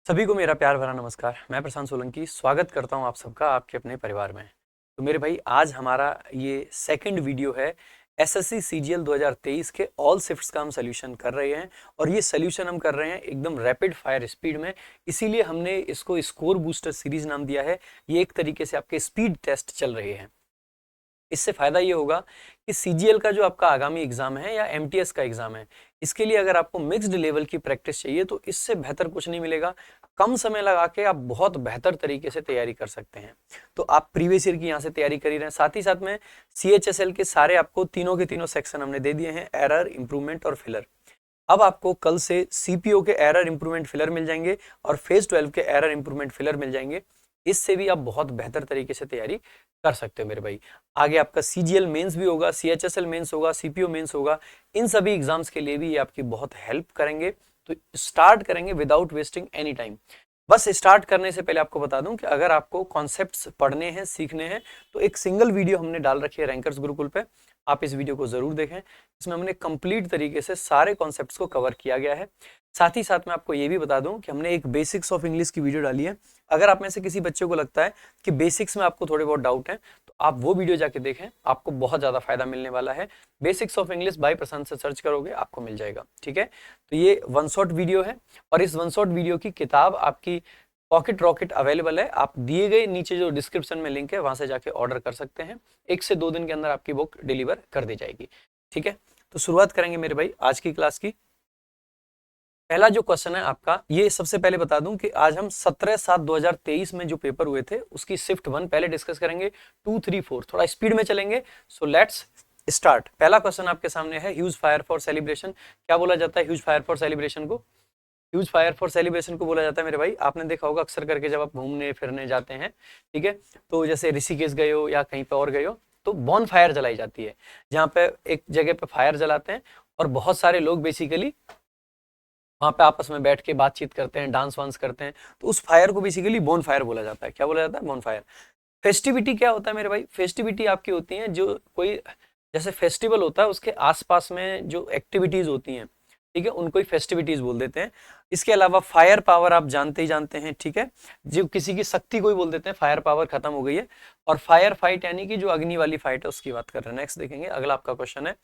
सभी को मेरा प्यार भरा नमस्कार। मैं प्रशांत सोलंकी स्वागत करता हूं आप सबका आपके अपने परिवार में। तो मेरे भाई आज हमारा ये सेकंड वीडियो है। एसएससी सीजीएल 2023 के ऑल शिफ्ट्स का हम सोल्यूशन कर रहे हैं और ये सोल्यूशन हम कर रहे हैं एकदम रैपिड फायर स्पीड में। इसीलिए हमने इसको स्कोर बूस्टर सीरीज नाम दिया है। ये एक तरीके से आपके स्पीड टेस्ट चल रहे हैं। इससे फायदा ये होगा कि सीजीएल का जो आपका आगामी एग्जाम है या एमटीएस का एग्जाम है, इसके लिए अगर आपको मिक्स्ड लेवल की प्रैक्टिस चाहिए तो इससे बेहतर कुछ नहीं मिलेगा। कम समय लगा के आप बहुत बेहतर तरीके से तैयारी कर सकते हैं। तो आप प्रीवियस ईयर की यहाँ से तैयारी कर ही रहे हैं, साथ ही साथ में सीएचएसएल के सारे आपको तीनों के तीनों सेक्शन हमने दे दिए हैं, एरर, इंप्रूवमेंट और फिलर। अब आपको कल से सीपीओ के एरर, इंप्रूवमेंट, फिलर मिल जाएंगे और फेज 12 के एरर, इंप्रूवमेंट, फिलर मिल जाएंगे। इससे भी आप बहुत बेहतर तरीके से तैयारी कर सकते हो मेरे भाई। आगे आपका सीजीएल मेंस भी होगा, सीएचएसएल मेंस होगा, सीपीओ मेंस होगा। इन सभी एग्जाम्स के लिए भी ये आपकी बहुत हेल्प करेंगे। तो स्टार्ट करेंगे विदाउट वेस्टिंग एनी टाइम। बस स्टार्ट करने से पहले आपको बता दूं कि अगर आपको कॉन्सेप्ट्स पढ़ने हैं, सीखने हैं, तो एक सिंगल वीडियो हमने डाल रखी है रैंकर्स गुरुकुल पे। आप इस वीडियो को जरूर देखें। इसमें हमने कंप्लीट तरीके से सारे कॉन्सेप्ट्स को कवर किया गया है। साथ ही साथ मैं आपको ये भी बता दूं कि हमने एक बेसिक्स ऑफ इंग्लिश की वीडियो डाली है। अगर आप में से किसी बच्चे को लगता है कि बेसिक्स में आपको थोड़े बहुत डाउट हैं, तो आप वो वीडियो जाके देखें, आपको बहुत ज्यादा फायदा मिलने वाला है। बेसिक्स ऑफ इंग्लिश बाय प्रशांत से सर्च करोगे आपको मिल जाएगा। ठीक है, तो ये वन शॉट वीडियो है और इस वन शॉट वीडियो की किताब आपकी पॉकेट रॉकेट अवेलेबल है। आप दिए गए नीचे जो डिस्क्रिप्शन में लिंक है वहां से जाके ऑर्डर कर सकते हैं। 1 से 2 दिन के अंदर आपकी बुक डिलीवर कर दी जाएगी। ठीक है, तो शुरुआत करेंगे मेरे भाई आज की क्लास की। पहला जो क्वेश्चन है आपका, ये सबसे पहले बता दूं कि आज हम 17/7/2023 में जो पेपर हुए थे उसकी शिफ्ट 1 पहले डिस्कस करेंगे। 2, 3, 4 थोड़ा स्पीड में चलेंगे। So let's start. पहला क्वेश्चन आपके सामने है, ह्यूज फायर फॉर सेलिब्रेशन। क्या बोला जाता है ह्यूज फायर फॉर सेलिब्रेशन को? ह्यूज फायर फॉर सेलिब्रेशन को बोला जाता है मेरे भाई, आपने देखा होगा अक्सर करके जब आप घूमने फिरने जाते हैं, ठीक है, तो जैसे ऋषिकेश गए हो या कहीं पे और गए हो, तो बॉन फायर जलाई जाती है, जहाँ पे एक जगह पे फायर जलाते हैं और बहुत सारे लोग बेसिकली वहां पे आपस में बैठ के बातचीत करते हैं, डांस वांस करते हैं। तो उस फायर को बेसिकली बोन फायर बोला जाता है। क्या बोला जाता है? Bone fire. फेस्टिविटी क्या होता है मेरे भाई? फेस्टिविटी आपकी होती है जो कोई जैसे फेस्टिवल होता है उसके आसपास में जो एक्टिविटीज होती हैं, ठीक है, उनको ही फेस्टिविटीज बोल देते हैं। इसके अलावा फायर पावर आप जानते ही जानते हैं, ठीक है, जो किसी की शक्ति को ही बोल देते हैं, फायर पावर खत्म हो गई है। और फायर फाइट यानी कि जो अग्नि वाली फाइट है उसकी बात कर रहे हैं। नेक्स्ट देखेंगे, अगला आपका क्वेश्चन है,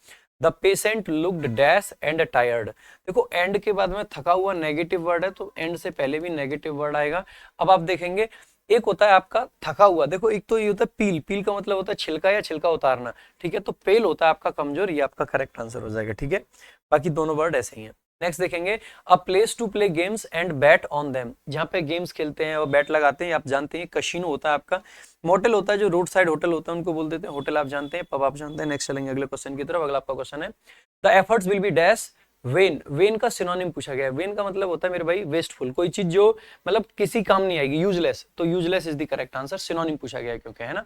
the patient looked dash and tired. देखो एंड के बाद में थका हुआ नेगेटिव वर्ड है, तो एंड से पहले भी नेगेटिव वर्ड आएगा। अब आप देखेंगे एक होता है आपका थका हुआ, देखो एक तो ये होता है पील, पील का मतलब होता है छिलका या छिलका उतारना, ठीक है, तो पेल होता है आपका कमजोर, ये आपका करेक्ट आंसर हो जाएगा। ठीक है, बाकी दोनों वर्ड ऐसे ही हैं। नेक्स्ट देखेंगे, a place to play games and bet on them. जहाँ पे गेम्स खेलते हैं और बैट लगाते हैं, आप जानते हैं कशिनो होता है आपका। मोटेल होता है जो रोड साइड होटल होता है उनको बोल देते हैं होटल, आप जानते हैं, पब आप जानते हैं। नेक्स्ट चलेंगे अगले क्वेश्चन की तरफ। अगला आपका क्वेश्चन है, the efforts will be dash when. When का सिनोनिम पूछा गया है। वेन का मतलब होता है मेरे भाई वेस्टफुल, कोई चीज जो मतलब किसी काम नहीं आएगी, यूजलेस। तो useless is the correct answer, synonym पूछा गया है क्योंकि, है ना।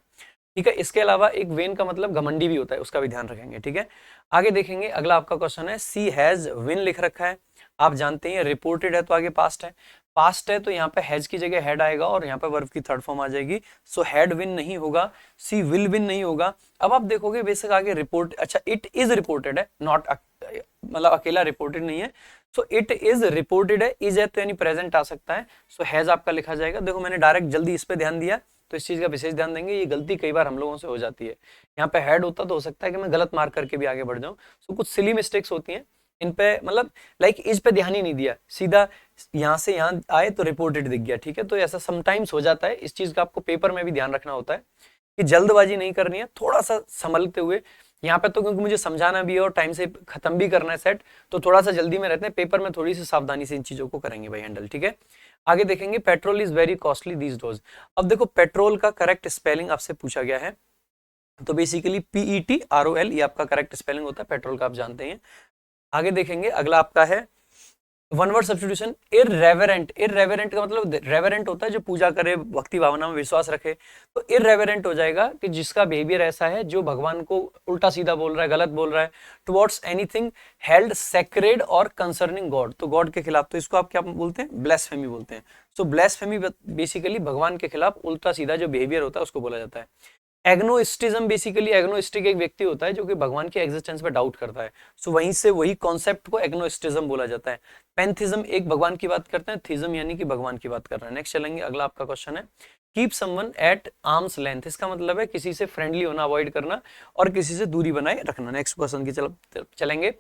ठीक है, इसके अलावा एक वेन का मतलब घमंडी भी होता है, उसका भी ध्यान रखेंगे। ठीक है, आगे देखेंगे, अगला आपका क्वेश्चन है, सी हैज विन लिख रखा है, आप जानते हैं रिपोर्टेड है तो आगे पास्ट है। पास्ट है तो यहाँ पे हैज की जगह हैड आएगा और यहाँ पे वर्ब की थर्ड फॉर्म आ जाएगी। सो हैड विन नहीं होगा, सी विल विन नहीं होगा। अब आप देखोगे बेसिक आगे रिपोर्ट, अच्छा इट इज रिपोर्टेड है, नॉट मतलब अकेला रिपोर्टेड नहीं है। सो इट इज रिपोर्टेड है, इज है तो यानी प्रेजेंट आ सकता है। सो हैज आपका लिखा जाएगा। देखो मैंने डायरेक्ट जल्दी इस पे ध्यान दिया, तो इस चीज का विशेष ध्यान देंगे, ये गलती कई बार हम लोगों से हो जाती है। यहाँ पे हेड होता तो हो सकता है कि मैं गलत मार्क करके भी आगे बढ़ जाऊं। सो कुछ सिली मिस्टेक्स होती हैं इन पे, मतलब लाइक इस पे ध्यान ही नहीं दिया, सीधा यहाँ से यहाँ आए तो रिपोर्टेड दिख गया। ठीक है, तो ऐसा समटाइम्स हो जाता है। इस चीज का आपको पेपर में भी ध्यान रखना होता है कि जल्दबाजी नहीं करनी है, थोड़ा सा संभलते हुए। यहाँ पे तो क्योंकि मुझे समझाना भी है और टाइम से खत्म भी करना है सेट, तो थोड़ा सा जल्दी में रहते हैं। पेपर में थोड़ी सी सावधानी से इन चीजों को करेंगे भाई हैंडल। ठीक है, आगे देखेंगे, petrol is very costly these days. अब देखो पेट्रोल का करेक्ट स्पेलिंग आपसे पूछा गया है, तो बेसिकली PETROL ये आपका करेक्ट स्पेलिंग होता है पेट्रोल का, आप जानते हैं। आगे देखेंगे, अगला आपका है वन वर्ड सब्स्टिट्यूशन, इररेवरेंट। इररेवरेंट का मतलब रेवरेंट होता है जो पूजा करे, भक्ति भावना में विश्वास रखे। तो इररेवरेंट हो जाएगा कि जिसका बिहेवियर ऐसा है जो भगवान को उल्टा सीधा बोल रहा है, गलत बोल रहा है, टुवर्ड्स एनीथिंग हेल्ड सेक्रेड और कंसर्निंग गॉड, तो गॉड के खिलाफ। तो इसको आप क्या बोलते हैं? ब्लेसफेमी बोलते हैं। सो ब्लेसफेमी बेसिकली भगवान के खिलाफ उल्टा सीधा जो बिहेवियर होता है उसको बोला जाता है। एग्नोस्टिज्म बेसिकली, एग्नोस्टिक एक व्यक्ति होता है जो कि भगवान के एग्जिस्टेंस पे डाउट करता है। सो वहीं से वही कॉन्सेप्ट को एग्नोस्टिज्म बोला जाता है। पैंथिज्म एक भगवान की बात करते हैं, थिज्म यानी कि भगवान की बात कर रहे हैं। नेक्स्ट चलेंगे, अगला आपका क्वेश्चन है keep someone eight arms length. इसका मतलब है किसी से फ्रेंडली होना अवॉइड करना और किसी से दूरी बनाए रखना। नेक्स्ट क्वेश्चन की चलेंगे।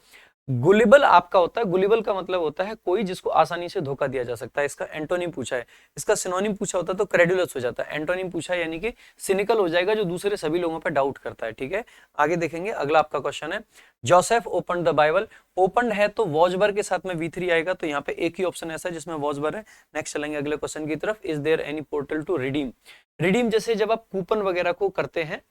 गुलिबल आपका होता है, गुलिबल का मतलब होता है कोई जिसको आसानी से धोखा दिया जा सकता है। इसका एंटोनिम पूछा है, इसका सिनोनिम पूछा होता तो क्रेडुलस हो जाता है। एंटोनिम पूछा है यानी कि सिनिकल हो जाएगा, जो दूसरे सभी लोगों पर डाउट करता है। ठीक है, आगे देखेंगे, अगला आपका क्वेश्चन है Joseph open the Bible. Open है तो वॉजबर के साथ में V3 आएगा, तो यहाँ पे एक ही ऑप्शन ऐसा है जिसमें वॉजबर है। नेक्स्ट चलेंगे अगले क्वेश्चन की तरफ। Is there any portal to redeem. Redeem जैसे जब आप कूपन वगैरह को करते हैं,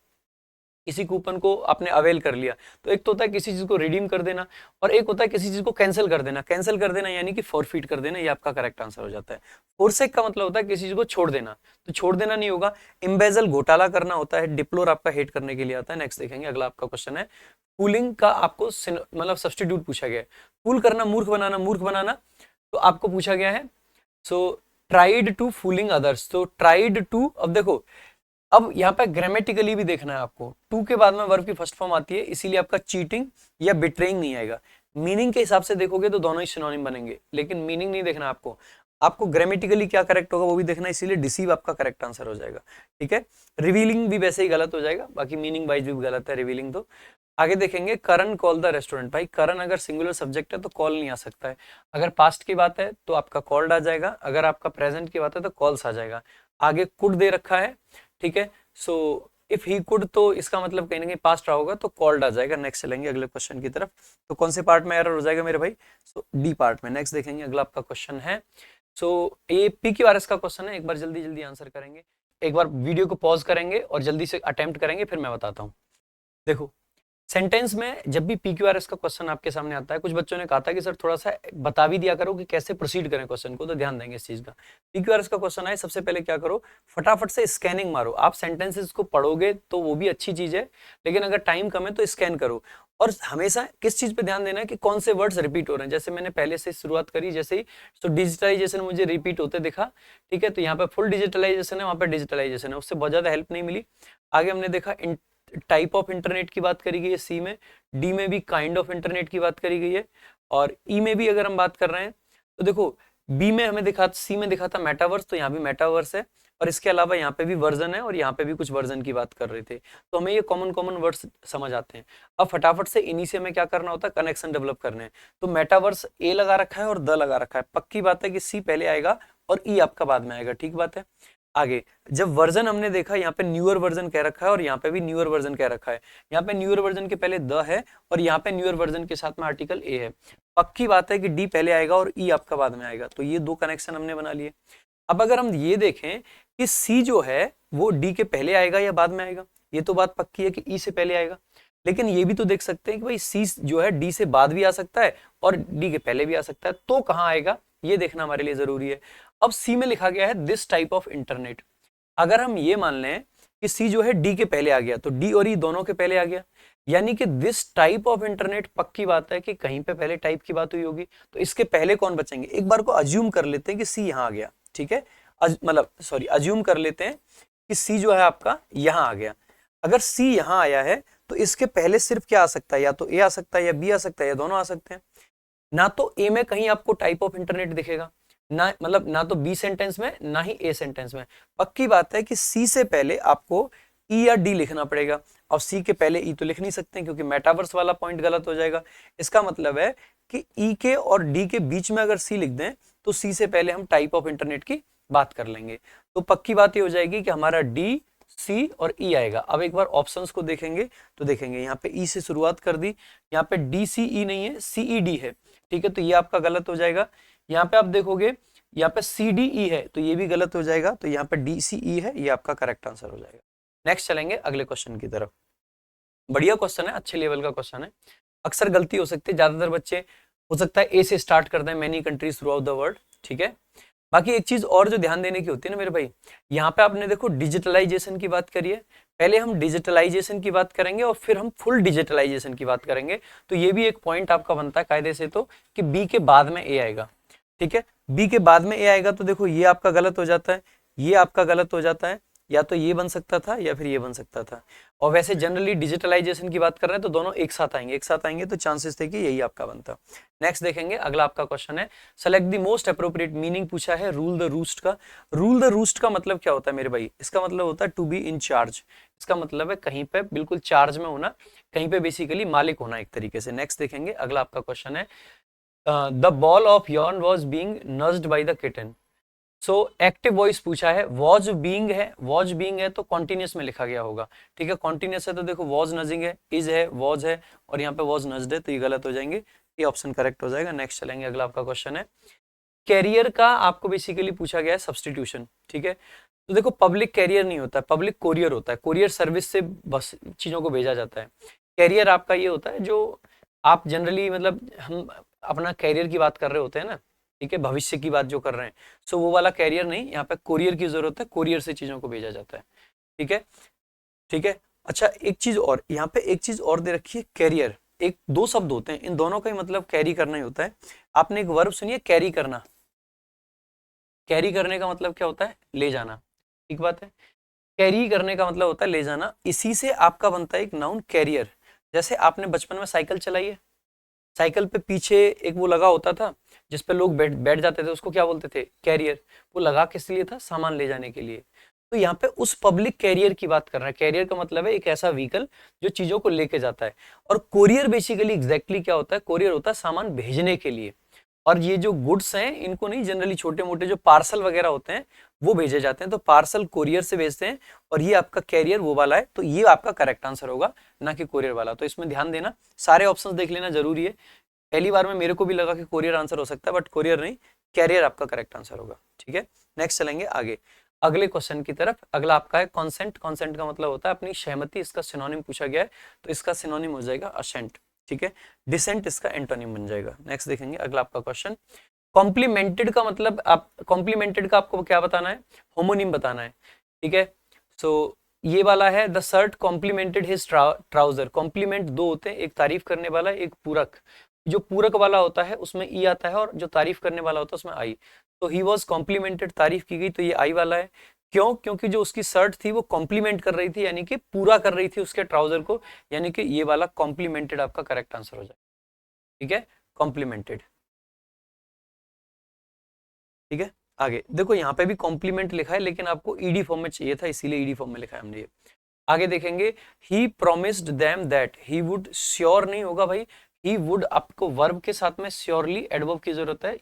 किसी कूपन को आपने अवेल कर लिया, तो एक तो होता है किसी चीज को रिडीम कर देना और एक होता है किसी चीज को कैंसिल कर देना। कैंसिल कर देना यानी कि फॉरफीट कर देना, ये आपका करेक्ट आंसर हो जाता है। फोरसेक का मतलब होता है किसी चीज को छोड़ देना, तो छोड़ देना नहीं होगा। इम्बेजल घोटाला करना होता है। डिप्लोर आपका हेट करने के लिए आता है। नेक्स्ट देखेंगे, अगला आपका क्वेश्चन है फूलिंग का आपको मतलब सब्स्टिट्यूट पूछा गया है। फूल करना, मूर्ख बनाना, मूर्ख बनाना, तो आपको पूछा गया है सो ट्राइड टू फूलिंग अदर्स। तो ट्राइड टू, अब देखो अब यहाँ पे ग्रामेटिकली भी देखना है आपको। टू के बाद में वर्ब की फर्स्ट फॉर्म आती है, इसीलिए आपका चीटिंग या बिट्रेइंग नहीं आएगा। मीनिंग के हिसाब से देखोगे तो दोनों ही सिनोनिम बनेंगे, लेकिन मीनिंग नहीं देखना आपको, आपको ग्रामेटिकली क्या करेक्ट होगा वो भी देखना, इसीलिए डिसीव आपका करेक्ट आंसर हो जाएगा। ठीक है, रिवीलिंग भी वैसे ही गलत हो जाएगा, बाकी मीनिंग वाइज भी गलत है रिवीलिंग तो। आगे देखेंगे, करण कॉल द रेस्टोरेंट। भाई करण अगर सिंगुलर सब्जेक्ट है तो कॉल नहीं आ सकता है। अगर पास्ट की बात है तो आपका कॉल्ड आ जाएगा, अगर आपका प्रेजेंट की बात है तो कॉल्स आ जाएगा। आगे कुड दे रखा है, ठीक है, सो इफ ही कुड तो इसका मतलब कहीं ना कहीं पास्ट रहा होगा, तो कॉल्ड आ जाएगा। नेक्स्ट चलेंगे अगले क्वेश्चन की तरफ। तो कौन से पार्ट में एरर हो जाएगा मेरे भाई? सो डी पार्ट में। नेक्स्ट देखेंगे, अगला आपका क्वेश्चन है सो ये PQRS का क्वेश्चन है। एक बार जल्दी जल्दी आंसर करेंगे, एक बार वीडियो को पॉज करेंगे और जल्दी से अटेम्प्ट करेंगे, फिर मैं बताता हूँ। देखो सेंटेंस में जब भी PQRS का क्वेश्चन आपके सामने आता है, कुछ बच्चों ने कहा था कि सर थोड़ा सा बता भी दिया करो कि कैसे प्रोसीड करें क्वेश्चन को, तो ध्यान देंगे इस चीज का। PQRS का क्वेश्चन आए, सबसे पहले क्या करो, फटाफट से स्कैनिंग मारो। आप सेंटेंसेस को पढ़ोगे तो वो भी अच्छी चीज है, लेकिन अगर टाइम कम है तो स्कैन करो। और हमेशा किस चीज पे ध्यान देना है कि कौन से वर्ड्स रिपीट हो रहे हैं। जैसे मैंने पहले से शुरुआत करी, जैसे ही तो डिजिटलाइजेशन मुझे रिपीट होते दिखा, ठीक है, तो यहाँ पे फुल डिजिटलाइजेशन है, वहां पे डिजिटलाइजेशन है, उससे बहुत ज्यादा हेल्प नहीं मिली। आगे हमने देखा टाइप ऑफ इंटरनेट की बात करी गई है सी में, डी में भी काइंड ऑफ इंटरनेट की बात करी गई है, और ई में भी अगर हम बात कर रहे हैं तो देखो बी में हमें दिखा, सी में दिखा था मेटावर्स, तो यहाँ भी मेटावर्स है, और इसके अलावा यहाँ पे भी वर्जन है और यहाँ पे भी कुछ वर्जन की बात कर रहे थे। तो हमें ये कॉमन कॉमन वर्ड्स समझ आते हैं। अब फटाफट से इन्हीं से हमें क्या करना होता है, कनेक्शन डेवलप करने हैं। तो मेटावर्स ए लगा रखा है और द लगा रखा है, पक्की बात है कि सी पहले आएगा और ई आपका बाद में आएगा, ठीक बात है। आगे जब वर्जन हमने देखा, यहाँ पे न्यूअर वर्जन कह रखा है और यहाँ पे भी न्यूअर वर्जन कह रखा है। यहाँ पे न्यूअर वर्जन के पहले द है और यहाँ पे न्यूअर वर्जन के साथ में आर्टिकल ए है। पक्की बात है कि डी पहले आएगा और ई आपका बाद में आएगा, तो ये दो कनेक्शन हमने बना लिए। अब अगर हम ये देखें कि सी जो है वो डी के पहले आएगा या बाद में आएगा, ये तो बात पक्की है कि ई से पहले आएगा, लेकिन ये भी तो देख सकते हैं कि भाई सी जो है डी से बाद भी आ सकता है और डी के पहले भी आ सकता है, तो कहाँ आएगा ये देखना हमारे लिए जरूरी है। अब सी में लिखा गया है दिस टाइप ऑफ इंटरनेट। अगर हम ये मान लें कि सी जो है डी के पहले आ गया, तो डी और ई दोनों के पहले आ गया, यानी कि दिस टाइप ऑफ इंटरनेट, पक्की बात है कि कहीं पे पहले टाइप की बात हुई होगी, तो इसके पहले कौन बचेंगे। एक बार को अज्यूम कर लेते हैं कि सी यहाँ आ गया, ठीक है, मतलब सॉरी अज्यूम कर लेते हैं कि सी जो है आपका यहाँ आ गया। अगर सी यहाँ आया है तो इसके पहले सिर्फ क्या आ सकता है, या तो ए आ सकता है या बी आ सकता है या दोनों आ सकते हैं। ना तो ए में कहीं आपको टाइप ऑफ इंटरनेट दिखेगा, ना मतलब ना तो बी सेंटेंस में ना ही ए सेंटेंस में। पक्की बात है कि सी से पहले आपको ई या डी लिखना पड़ेगा, और सी के पहले ई तो लिख नहीं सकते क्योंकि मेटावर्स वाला पॉइंट गलत हो जाएगा। इसका मतलब है कि ई के और डी के बीच में अगर सी लिख दें तो सी से पहले हम टाइप ऑफ इंटरनेट की बात कर लेंगे। तो पक्की बात ये हो जाएगी कि हमारा डी, सी और ई आएगा। अब एक बार ऑप्शंस को देखेंगे तो देखेंगे यहाँ पे ई से शुरुआत कर दी, यहाँ पे डी सी ई नहीं है, सी ई डी है, ठीक है, तो ये आपका गलत हो जाएगा। यहाँ पे आप देखोगे यहाँ पे सी डी ई है, तो ये भी गलत हो जाएगा, तो यहाँ पे डी सी ई है, ये आपका करेक्ट आंसर हो जाएगा। नेक्स्ट चलेंगे अगले क्वेश्चन की तरफ। बढ़िया क्वेश्चन है, अच्छे लेवल का क्वेश्चन है। अक्सर गलती हो सकती है, ज्यादातर बच्चे हो सकता है ए से स्टार्ट करते हैं, many countries through out the world, ठीक है। बाकी एक चीज और जो ध्यान देने की होती है ना मेरे भाई, यहाँ पे आपने देखो डिजिटलाइजेशन की बात करिए, पहले हम डिजिटलाइजेशन की बात करेंगे और फिर हम फुल डिजिटलाइजेशन की बात करेंगे। तो ये भी एक पॉइंट आपका बनता है कायदे से तो कि बी के बाद में ए आएगा, ठीक है, बी के बाद में ए आएगा, तो देखो ये आपका गलत हो जाता है, ये आपका गलत हो जाता है, या तो ये बन सकता था या फिर ये बन सकता था। और वैसे जनरली डिजिटलाइजेशन की बात कर रहे हैं तो दोनों एक साथ आएंगे तो चांसेस थे कि यही आपका बनता। नेक्स्ट देखेंगे, अगला आपका क्वेश्चन है select the most appropriate meaning पूछा है रूल द रूस्ट का। रूल द रूस्ट का मतलब क्या होता है मेरे भाई? इसका मतलब होता है टू बी इन चार्ज। इसका मतलब है कहीं पे बिल्कुल चार्ज में होना, कहीं पे बेसिकली मालिक होना एक तरीके से। नेक्स्ट देखेंगे, अगला आपका क्वेश्चन है the ball of yarn was being nudged by the kitten. So active voice पूछा है, वॉज बीइंग है तो कॉन्टिन्यूस में लिखा गया होगा, ठीक है। कॉन्टिन्यूस है तो देखो वॉज नजिंग है, इज है, वॉज है, और यहाँ पे वॉज नज्ड है तो ये गलत हो जाएंगे, ये ऑप्शन करेक्ट हो जाएगा। नेक्स्ट चलेंगे, अगला आपका क्वेश्चन है कैरियर का आपको बेसिकली पूछा गया है सब्सटीट्यूशन, ठीक है। तो देखो पब्लिक कैरियर नहीं होता है, पब्लिक कोरियर होता है। कोरियर सर्विस से बस चीजों को भेजा जाता है। कैरियर आपका ये होता है जो आप जनरली मतलब हम अपना कैरियर की बात कर रहे होते हैं ना, ठीक है, भविष्य की बात जो कर रहे हैं, सो वो वाला कैरियर नहीं, यहाँ पे कोरियर की जरूरत है, कोरियर से चीजों को भेजा जाता है, ठीक है, ठीक है। अच्छा एक चीज और, यहाँ पे एक चीज और दे रखी है, कैरियर, एक दो शब्द होते हैं, इन दोनों का ही मतलब कैरी करना ही होता है। आपने एक वर्ब सुनिए कैरी करना, कैरी करने का मतलब क्या होता है? ले जाना, ठीक बात है। कैरी करने का मतलब होता है ले जाना, इसी से आपका बनता है एक नाउन कैरियर। जैसे आपने बचपन में साइकिल चलाई है, साइकिल पे पीछे एक वो लगा होता था जिसपे लोग बैठ बैठ जाते थे, उसको क्या बोलते थे? कैरियर। वो लगा किस लिए था? सामान ले जाने के लिए। तो यहाँ पे उस पब्लिक कैरियर की बात कर रहा है। कैरियर का मतलब है एक ऐसा व्हीकल जो चीजों को लेके जाता है। और कोरियर बेसिकली एग्जैक्टली क्या होता है? कोरियर होता है सामान भेजने के लिए। और ये जो गुड्स हैं इनको नहीं, जनरली छोटे मोटे जो पार्सल वगैरह होते हैं वो भेजे जाते हैं, तो पार्सल कोरियर से भेजते हैं। और ये आपका कैरियर वो वाला है, तो ये आपका करेक्ट आंसर होगा, ना कि कोरियर वाला। तो इसमें ध्यान देना, सारे ऑप्शंस देख लेना जरूरी है। पहली बार में मेरे को भी लगा कि कोरियर आंसर हो सकता है, बट कोरियर नहीं, कैरियर आपका करेक्ट आंसर होगा, ठीक है। नेक्स्ट चलेंगे आगे अगले क्वेश्चन की तरफ। अगला आपका है कॉन्सेंट। कॉन्सेंट का मतलब होता है अपनी सहमति, इसका सिनोनिम पूछा गया है, तो इसका सिनोनिम हो जाएगा असेंट, ठीक है। डिसेंट इसका एंटोनिम बन जाएगा। नेक्स्ट देखेंगे अगला आपका क्वेश्चन, कॉम्प्लीमेंटेड का मतलब, आप कॉम्प्लीमेंटेड का आपको क्या बताना है? होमोनिम बताना है, ठीक है। सो ये वाला है the shirt complemented his trouser. Complement दो होते हैं, एक तारीफ करने वाला, एक पूरक। जो पूरक वाला होता है उसमें ई आता है, और जो तारीफ करने वाला होता है उसमें आई। तो ही वॉज कॉम्प्लीमेंटेड, तारीफ की गई, तो ये आई वाला है। क्यों? क्योंकि जो उसकी शर्ट थी वो कॉम्प्लीमेंट कर रही थी, यानी कि पूरा कर रही थी उसके ट्राउजर को, यानी कि ये वाला कॉम्प्लीमेंटेड आपका करेक्ट आंसर हो जाए, ठीक है, कॉम्प्लीमेंटेड, ठीक है। आगे देखो यहाँ पे भी कॉम्प्लीमेंट लिखा है, लेकिन आपको ईडी फॉर्म में चाहिए था, इसीलिए ईडी फॉर्म में लिखा है हमने ये। आगे देखेंगे, he promised them that he would, sure नहीं होगा भाई, ही वुड आपको वर्ब के साथ में श्योरली एडवर्ब की जरूरत है,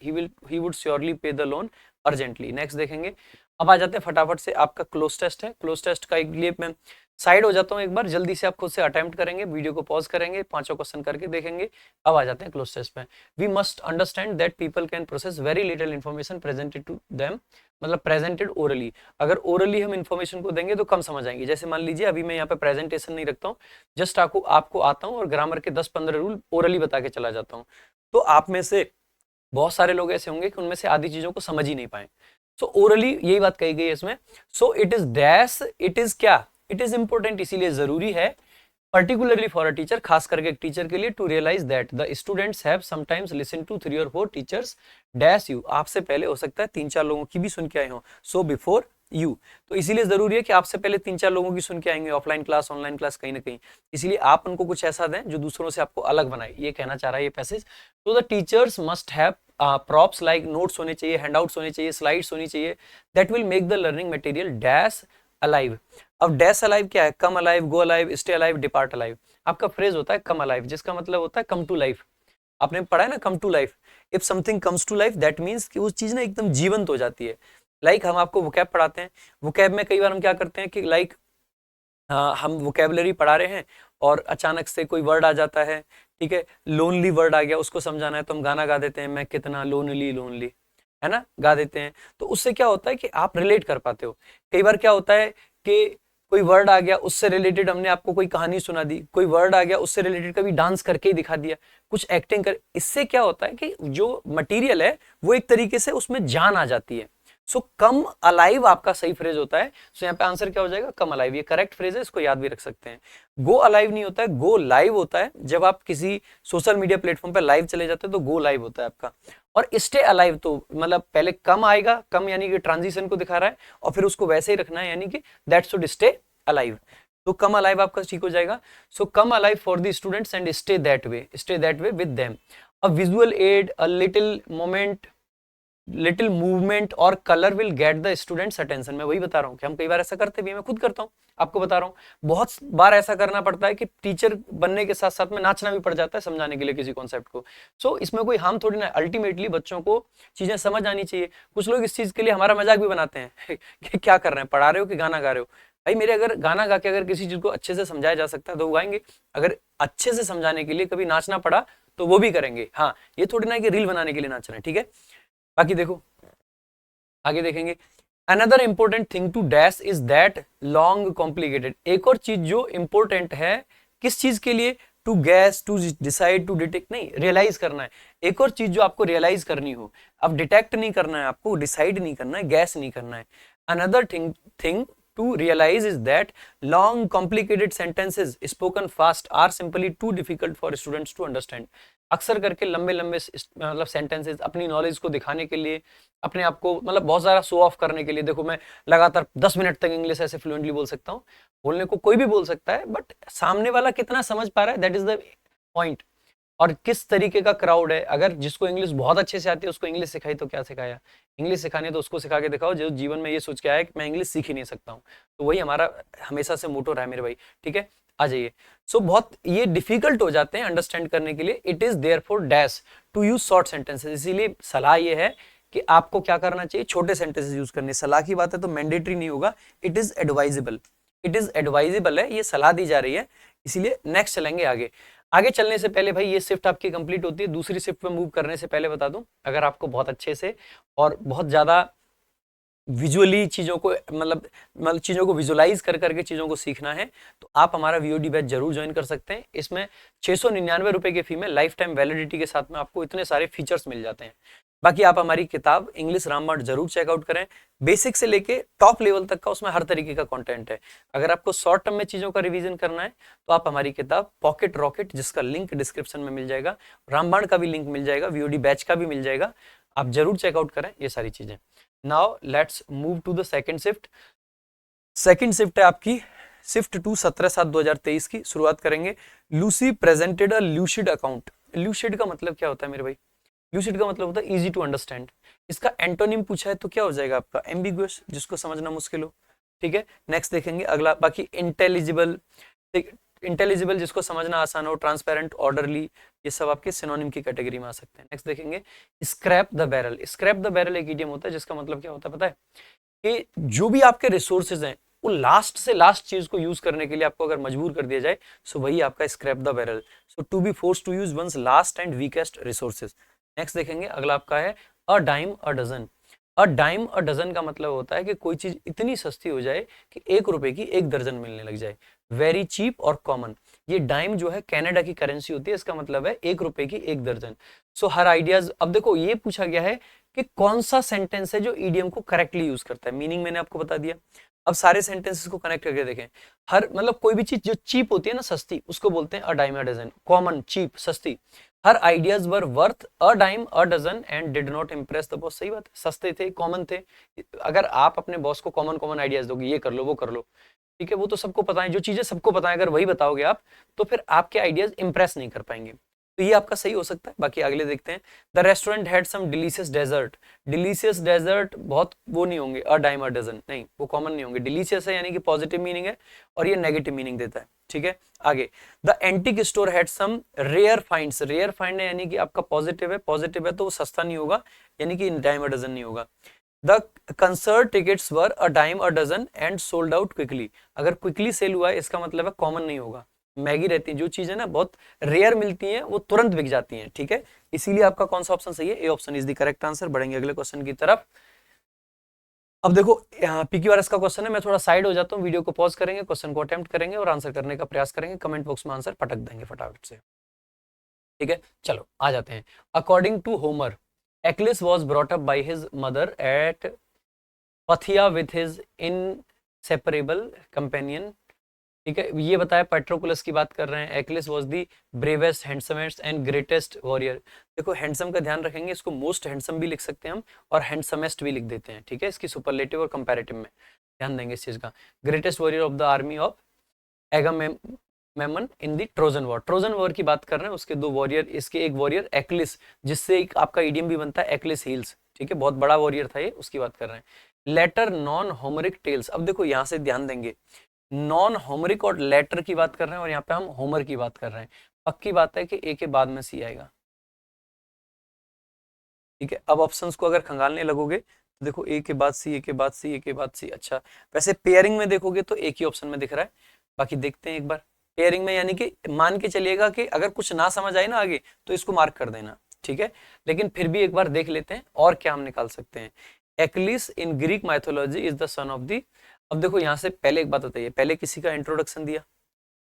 ही वुड श्योरली पे द लोन अर्जेंटली। नेक्स्ट देखेंगे, अब आ जाते हैं फटाफट से, आपका क्लोज टेस्ट है। क्लोज टेस्ट का एक लिए मैं साइड हो जाता हूँ एक बार, जल्दी से आप खुद से अटेम्प्ट करेंगे, वीडियो को पॉज करेंगे, पांचों क्वेश्चन करके देखेंगे। अब आ जाते हैं क्लोज टेस्ट पे। We must understand that people can process very little information presented to them, मतलब प्रेजेंटेड ओरली। अगर ओरली हम इन्फॉर्मेशन को देंगे तो कम समझ आएंगे। जैसे मान लीजिए अभी मैं यहाँ पे प्रेजेंटेशन नहीं रखता हूँ, जस्ट आपको आता हूँ और ग्रामर के 10-15 रूल ओरली बता के चला जाता हूँ, तो आप में से बहुत सारे लोग ऐसे होंगे कि उनमें से आधी चीजों को समझ ही नहीं पाए। सो ओरली यही बात कही गई है इसमें। So it is dash, it is क्या, इट इज इंपॉर्टेंट, इसीलिए जरूरी है particularly for a teacher, खास करके एक टीचर के लिए, to realize that the students have sometimes listened to 3 or 4 teachers dash you, आपसे पहले हो सकता है 3-4 लोगों की भी सुन के आए हो, so before you। तो इसीलिए जरूरी है कि आपसे पहले 3-4 लोगों की सुन के आएंगे, ऑफलाइन क्लास ऑनलाइन क्लास कहीं ना कहीं, इसलिए आप उनको कुछ ऐसा दें जो दूसरों से आपको अलग बनाए, ये कहना चाह रहा है ये पैसेज। तो the teachers must have props like notes होने चाहिए, हैंडआउट्स होने चाहिए, स्लाइड्स होनी चाहिए, that will make the learning material dash alive. अब डैश अलाइव क्या है? Come alive, go alive, stay alive, depart alive. आपका फ्रेज होता है कम अलाइव, जिसका मतलब होता है कम टू लाइफ। आपने पढ़ा है ना come to life, if something comes to life that means कि उस चीज ना एकदम जीवंत हो जाती है। लाइक हम आपको वोकैब पढ़ाते हैं, वोकैब में कई बार हम क्या करते हैं कि लाइक हम वोकैबुलरी पढ़ा रहे हैं और अचानक से कोई वर्ड आ जाता है, ठीक है, लोनली वर्ड आ गया, उसको समझाना है तो हम गाना गा देते हैं, मैं कितना लोनली लोनली, है ना, गा देते हैं। तो उससे क्या होता है कि आप रिलेट कर पाते हो। कई बार क्या होता है कि कोई वर्ड आ गया, उससे रिलेटेड हमने आपको कोई कहानी सुना दी, कोई वर्ड आ गया उससे रिलेटेड कभी डांस करके ही दिखा दिया, कुछ एक्टिंग कर, इससे क्या होता है कि जो मटेरियल है वो एक तरीके से उसमें जान आ जाती है। सो कम अलाइव आपका सही फ्रेज होता है। सो यहाँ पे आंसर क्या हो जाएगा, कम अलाइव। ये करेक्ट फ्रेज है, इसको याद भी रख सकते हैं। गो अलाइव नहीं होता है, गो लाइव होता है। जब आप किसी सोशल मीडिया प्लेटफॉर्म पे लाइव चले जाते हैं तो गो लाइव होता है आपका। और स्टे अलाइव तो मतलब पहले कम आएगा, कम यानी कि ट्रांजिशन को दिखा रहा है, और फिर उसको वैसे ही रखना है, यानी कि दैट शुड स्टे अलाइव। तो कम अलाइव आपका ठीक हो जाएगा। So come alive for the students and stay that way with them. A visual aid, a little movement or colour will get the students attention. मैं वही बता रहा हूँ कि हम कई बार ऐसा करते भी, मैं खुद करता हूँ, आपको बता रहा हूँ। बहुत बार ऐसा करना पड़ता है कि टीचर बनने के साथ साथ में नाचना भी पड़ जाता है समझाने के लिए किसी कॉन्सेप्ट को। सो इसमें कोई हार्म थोड़ी ना। अल्टीमेटली बच्चों को चीजें समझ आनी चाहिए। कुछ लोग इस चीज के लिए हमारा मजाक भी बनाते हैं कि क्या कर रहे हैं, पढ़ा रहे हो कि गाना गा रहे हो। भाई मेरे अगर गाना गा के अगर किसी चीज को अच्छे से समझाया जा सकता है तो वो गाएंगे। अगर अच्छे से समझाने के लिए कभी नाचना पड़ा तो वो भी करेंगे। हाँ, ये थोड़ी ना कि रील बनाने के लिए नाच रहे हैं, ठीक है। बाकी देखो आगे देखेंगे। Another important thing to dash is that long complicated. एक और चीज जो इंपॉर्टेंट है, किस चीज के लिए, to guess, to decide, to detect नहीं, रियलाइज करना है। एक और चीज जो आपको रियलाइज करनी हो, अब डिटेक्ट नहीं करना है आपको, डिसाइड नहीं करना है, गैस नहीं करना है। Another thing to realize is that long complicated sentences spoken fast are simply too difficult for students to understand. अक्सर करके लंबे लंबे मतलब सेंटेंसेस अपनी नॉलेज को दिखाने के लिए, अपने आप को मतलब बहुत सारा शो ऑफ करने के लिए, देखो मैं लगातार 10 मिनट तक इंग्लिश ऐसे फ्लुएंटली बोल सकता हूँ। बोलने को कोई भी बोल सकता है, बट सामने वाला कितना समझ पा रहा है, दैट इज द पॉइंट। और किस तरीके का क्राउड है। अगर जिसको इंग्लिश बहुत अच्छे से आती है उसको इंग्लिश सिखाई तो क्या सिखाया, इंग्लिश सिखानी है तो उसको सिखा के दिखाओ जो जीवन में ये सोच के आया है कि मैं इंग्लिश सीख ही नहीं सकता हूँ। तो वही हमारा हमेशा से मोटो रहा है मेरे भाई, ठीक है। आ जाइए। सो बहुत ये डिफिकल्ट हो जाते हैं अंडरस्टैंड करने के लिए। It is there for dash to use short sentences. इसीलिए सलाह ये है कि आपको क्या करना चाहिए, छोटे सेंटेंसेस यूज करने। सलाह की बात है तो मैंडेटरी नहीं होगा, it is advisable. It is advisable है, ये सलाह दी जा रही है। इसीलिए नेक्स्ट चलेंगे आगे। आगे चलने से पहले भाई ये शिफ्ट आपकी कंप्लीट होती है, दूसरी शिफ्ट पे मूव करने से पहले बता दूं, अगर आपको बहुत अच्छे से और बहुत ज्यादा विजुअली चीजों को मतलब चीजों को विजुलाइज कर करके चीजों को सीखना है तो आप हमारा वीओडी बैच जरूर ज्वाइन कर सकते हैं। इसमें 699 रुपए की फी में लाइफ टाइम वैलिडिटी के साथ में आपको इतने सारे फीचर्स मिल जाते हैं। बाकी आप हमारी किताब इंग्लिश रामबाण जरूर चेकआउट करें। बेसिक से लेके टॉप लेवल तक का उसमें हर तरीके का कंटेंट है। अगर आपको शॉर्ट टर्म में चीजों का रिवीजन करना है तो आप हमारी किताब पॉकेट रॉकेट, जिसका लिंक डिस्क्रिप्शन में मिल जाएगा, रामबाण का भी लिंक मिल जाएगा, वीओडी बैच का भी मिल जाएगा, आप जरूर चेकआउट करें ये सारी चीजें। Now let's move to the second shift. Second shift है आपकी शिफ्ट टू 17/7/2023 की। शुरुआत करेंगे। Lucy presented a lucid account. Lucid का मतलब क्या होता है मेरे भाई, ल्यूसिड का मतलब होता है इजी टू अंडरस्टैंड। इसका एंटोनिम पूछा है तो क्या हो जाएगा आपका, एम्बिगुअस, जिसको समझना मुश्किल हो, ठीक है। नेक्स्ट देखेंगे अगला। बाकी इंटेलिजिबल, इंटेलिजिबल जिसको समझना आसान हो, ट्रांसपेरेंट, ऑर्डरली, ये सब आपके सिनोनिम की कैटेगरी में आ सकते हैं। नेक्स्ट देखेंगे scrap the barrel. Scrap the barrel एक इडियम होता है जिसका मतलब क्या होता है पता है, कि जो भी आपके रिसोर्सेज हैं वो लास्ट से लास्ट चीज को यूज करने के लिए आपको अगर मजबूर कर दिया जाए सो वही आपका scrape the barrel. So to be force to use one's last and weakest resources. Next देखेंगे अगला आपका है a dime a dozen. A dime a dozen का मतलब होता है कि कोई चीज इतनी सस्ती हो जाए कि 1 रुपए की 1 दर्जन मिलने लग जाए। वेरी चीप और कॉमन। ये डाइम जो है कनाडा की करेंसी होती है, इसका मतलब है 1 रुपए की 1 दर्जन। सो हर आइडियाज, अब देखो ये पूछा गया है कि कौन सा सेंटेंस है जो ईडियम को करेक्टली यूज करता है। मीनिंग मैंने आपको बता दिया। अब सारे सेंटेंसेस को कनेक्ट करके देखें। हर मतलब कोई भी चीज जो चीप होती है ना, सस्ती, उसको बोलते हैं a dime a dozen. Common, cheap, सस्ती। Her ideas were worth a dime a dozen and did not impress the boss. सही बात है, सस्ते थे, कॉमन थे। अगर आप अपने बॉस को कॉमन कॉमन आइडियाज दोगे, ये कर लो वो कर लो, ठीक है, वो तो सबको पता है, जो चीजें सबको पता है अगर वही बताओगे आप तो फिर आपके आइडियाज इंप्रेस नहीं कर पाएंगे। तो ये आपका सही हो सकता है। बाकी अगले देखते हैं। The restaurant had some delicious dessert. Delicious dessert बहुत वो नहीं होंगे अ डाइम अ डजन, नहीं, वो कॉमन नहीं होंगे। डिलीशियस है यानी कि पॉजिटिव मीनिंग है और ये नेगेटिव मीनिंग देता है, ठीक है। आगे the antique store had some rare finds. Rare find है यानी कि आपका पॉजिटिव है, पॉजिटिव है तो वो सस्ता नहीं होगा, यानी कि डाइम अ डजन नहीं होगा। The concert tickets were a dime a dozen and sold out quickly. अगर क्विकली सेल हुआ है इसका मतलब है कॉमन नहीं होगा। मैगी रहती है, जो चीजें ना बहुत रेयर मिलती हैं वो तुरंत बिक जाती हैं, ठीक है। इसीलिए आपका कौन सा ऑप्शन सही है, A option is the correct answer. बढ़ेंगे अगले क्वेश्चन की तरफ। अब देखो पीक्यूआरएस का क्वेश्चन है, मैं थोड़ा साइड हो जाता हूँ, वीडियो को पॉज करेंगे, क्वेश्चन को अटेम्प्ट करेंगे और आंसर करने का प्रयास करेंगे। कमेंट बॉक्स में आंसर पटक देंगे फटाफट से, ठीक है। चलो आ जाते हैं। According to Homer, Achilles was brought up by his mother at Phthia with his inseparable companion, ठीक है। ये बताया पेट्रोकुलस की बात कर रहे हैं। Achilles was the bravest, हैंडसमेस्ट and greatest warrior. देखो हैंडसम का ध्यान रखेंगे, इसको मोस्ट हैंडसम भी लिख सकते हैं हम और हैंडसमेस्ट भी लिख देते हैं, ठीक है। इसकी सुपरलेटिव और कंपैरेटिव में ध्यान देंगे इस चीज का। Greatest warrior of the army of Agamemnon in the Trojan war. Trojan war की बात कर रहे हैं, उसके दो वॉरियर, इसके एक वॉरियर एक्लिस, जिससे एक आपका ईडियम भी बनता है एक्लिस हील्स, ठीक है, बहुत बड़ा वॉरियर था ये, उसकी बात कर रहे हैं। लेटर नॉन होमरिक टेल्स, अब देखो यहां से ध्यान देंगे, नॉन होमरिक और लेटर की बात कर रहे हैं और यहाँ पे हम होमर की बात कर रहे हैं। पक्की बात है कि ए के बाद में सी आएगा, ठीक है। अब ऑप्शंस को अगर खंगालने लगोगे तो देखो ए के बाद सी, ए के बाद सी, ए के बाद सी। अच्छा, वैसे पेयरिंग में देखोगे तो एक ही ऑप्शन में दिख रहा है, बाकी देखते हैं एक बार पेयरिंग में, यानी कि मान के चलिएगा कि अगर कुछ ना समझ आए ना आगे तो इसको मार्क कर देना, ठीक है। लेकिन फिर भी एक बार देख लेते हैं और क्या हम निकाल सकते हैं। Achilles in Greek mythology is the son of the. अब देखो यहाँ से पहले एक बात बताइए, पहले किसी का इंट्रोडक्शन दिया,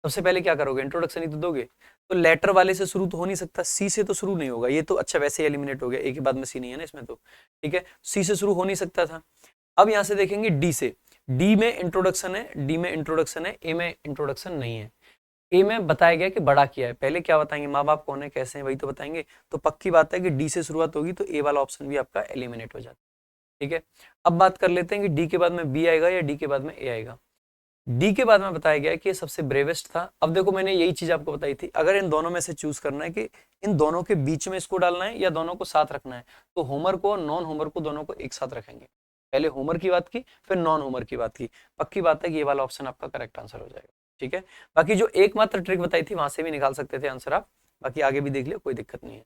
सबसे पहले क्या करोगे, इंट्रोडक्शन ही तो दोगे। तो लेटर वाले से शुरू तो हो नहीं सकता, सी से तो शुरू नहीं होगा ये तो। अच्छा वैसे एलिमिनेट हो गया, एक के बाद में सी नहीं है ना इसमें तो, ठीक है। सी से शुरू हो नहीं सकता था। अब यहाँ से देखेंगे डी से, डी में इंट्रोडक्शन है, डी में इंट्रोडक्शन है, ए में इंट्रोडक्शन नहीं है। ए में बताया गया कि बड़ा किया है, पहले क्या बताएंगे, माँ बाप कौन है कैसे हैं वही तो बताएंगे। तो पक्की बात है कि डी से शुरुआत होगी तो ए वाला ऑप्शन भी आपका एलिमिनेट हो जाता है, ठीक है। अब बात कर लेते हैं कि डी के बाद में बी आएगा या डी के बाद में ए आएगा। डी के बाद में बताया गया कि ये सबसे ब्रेवेस्ट था। अब देखो मैंने यही चीज आपको बताई थी, अगर इन दोनों में से चूज करना है कि इन दोनों के बीच में इसको डालना है या दोनों को साथ रखना है, तो होमर को और नॉन होमर को दोनों को एक साथ रखेंगे। पहले होमर की बात की फिर नॉन होमर की बात की। पक्की बात है कि ये वाला ऑप्शन आपका करेक्ट आंसर हो जाएगा, ठीक है। बाकी जो एकमात्र ट्रिक बताई थी वहां से भी निकाल सकते थे आंसर आप, बाकी आगे भी देख लियो, कोई दिक्कत नहीं है।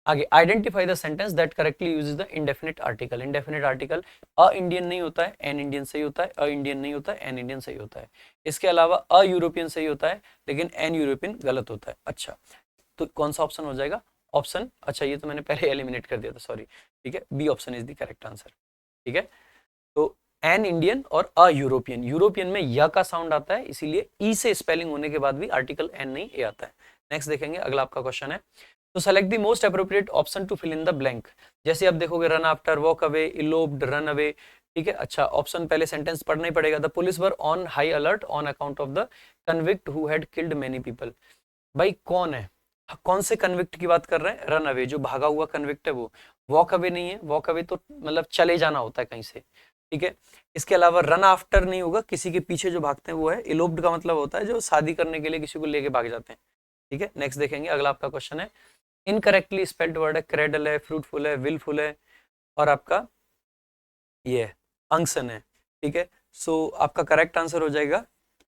आगे, identify the sentence that correctly uses the indefinite article. Indefinite article a Indian नहीं होता है, एन इंडियन सही होता है, अ इंडियन नहीं होता है, एन इंडियन सही होता है। इसके अलावा अ यूरोपियन सही होता है लेकिन एन यूरोपियन गलत होता है। अच्छा, तो कौन सा ऑप्शन हो जाएगा, ऑप्शन, अच्छा ये तो मैंने पहले एलिमिनेट कर दिया था, सॉरी, ठीक है, B option is the correct answer, ठीक है। तो एन इंडियन और अ यूरोपियन, यूरोपियन में य का साउंड आता है इसीलिए ई से स्पेलिंग होने के बाद भी आर्टिकल एन नहीं ए आता है। नेक्स्ट देखेंगे, अगला आपका क्वेश्चन है, तो select the most appropriate option to fill in the blank. जैसे आप देखोगे run after, walk away, eloped, run away, ठीक है। अच्छा, ऑप्शन पहले सेंटेंस पढ़ना ही पड़ेगा। The police were on high alert on account of the convict who had killed many people. भाई कौन है, कौन से कन्विक्ट की बात कर रहे हैं, रन अवे, जो भागा हुआ कन्विक्ट है वो। वॉक अवे नहीं है, वॉक अवे तो मतलब चले जाना होता है कहीं से, ठीक है। इसके अलावा रन आफ्टर नहीं होगा, किसी के पीछे जो भागते हैं वो है। इलोप्ड का मतलब होता है जो शादी करने के लिए किसी को लेके भाग जाते हैं, ठीक है। नेक्स्ट देखेंगे, अगला आपका क्वेश्चन है, इनकरेक्टली स्पेल्ड वर्ड है, क्रेडल है, फ्रूटफुल है, विलफुल है और आपका ये अंगसन है, ठीक है। सो आपका करेक्ट आंसर हो जाएगा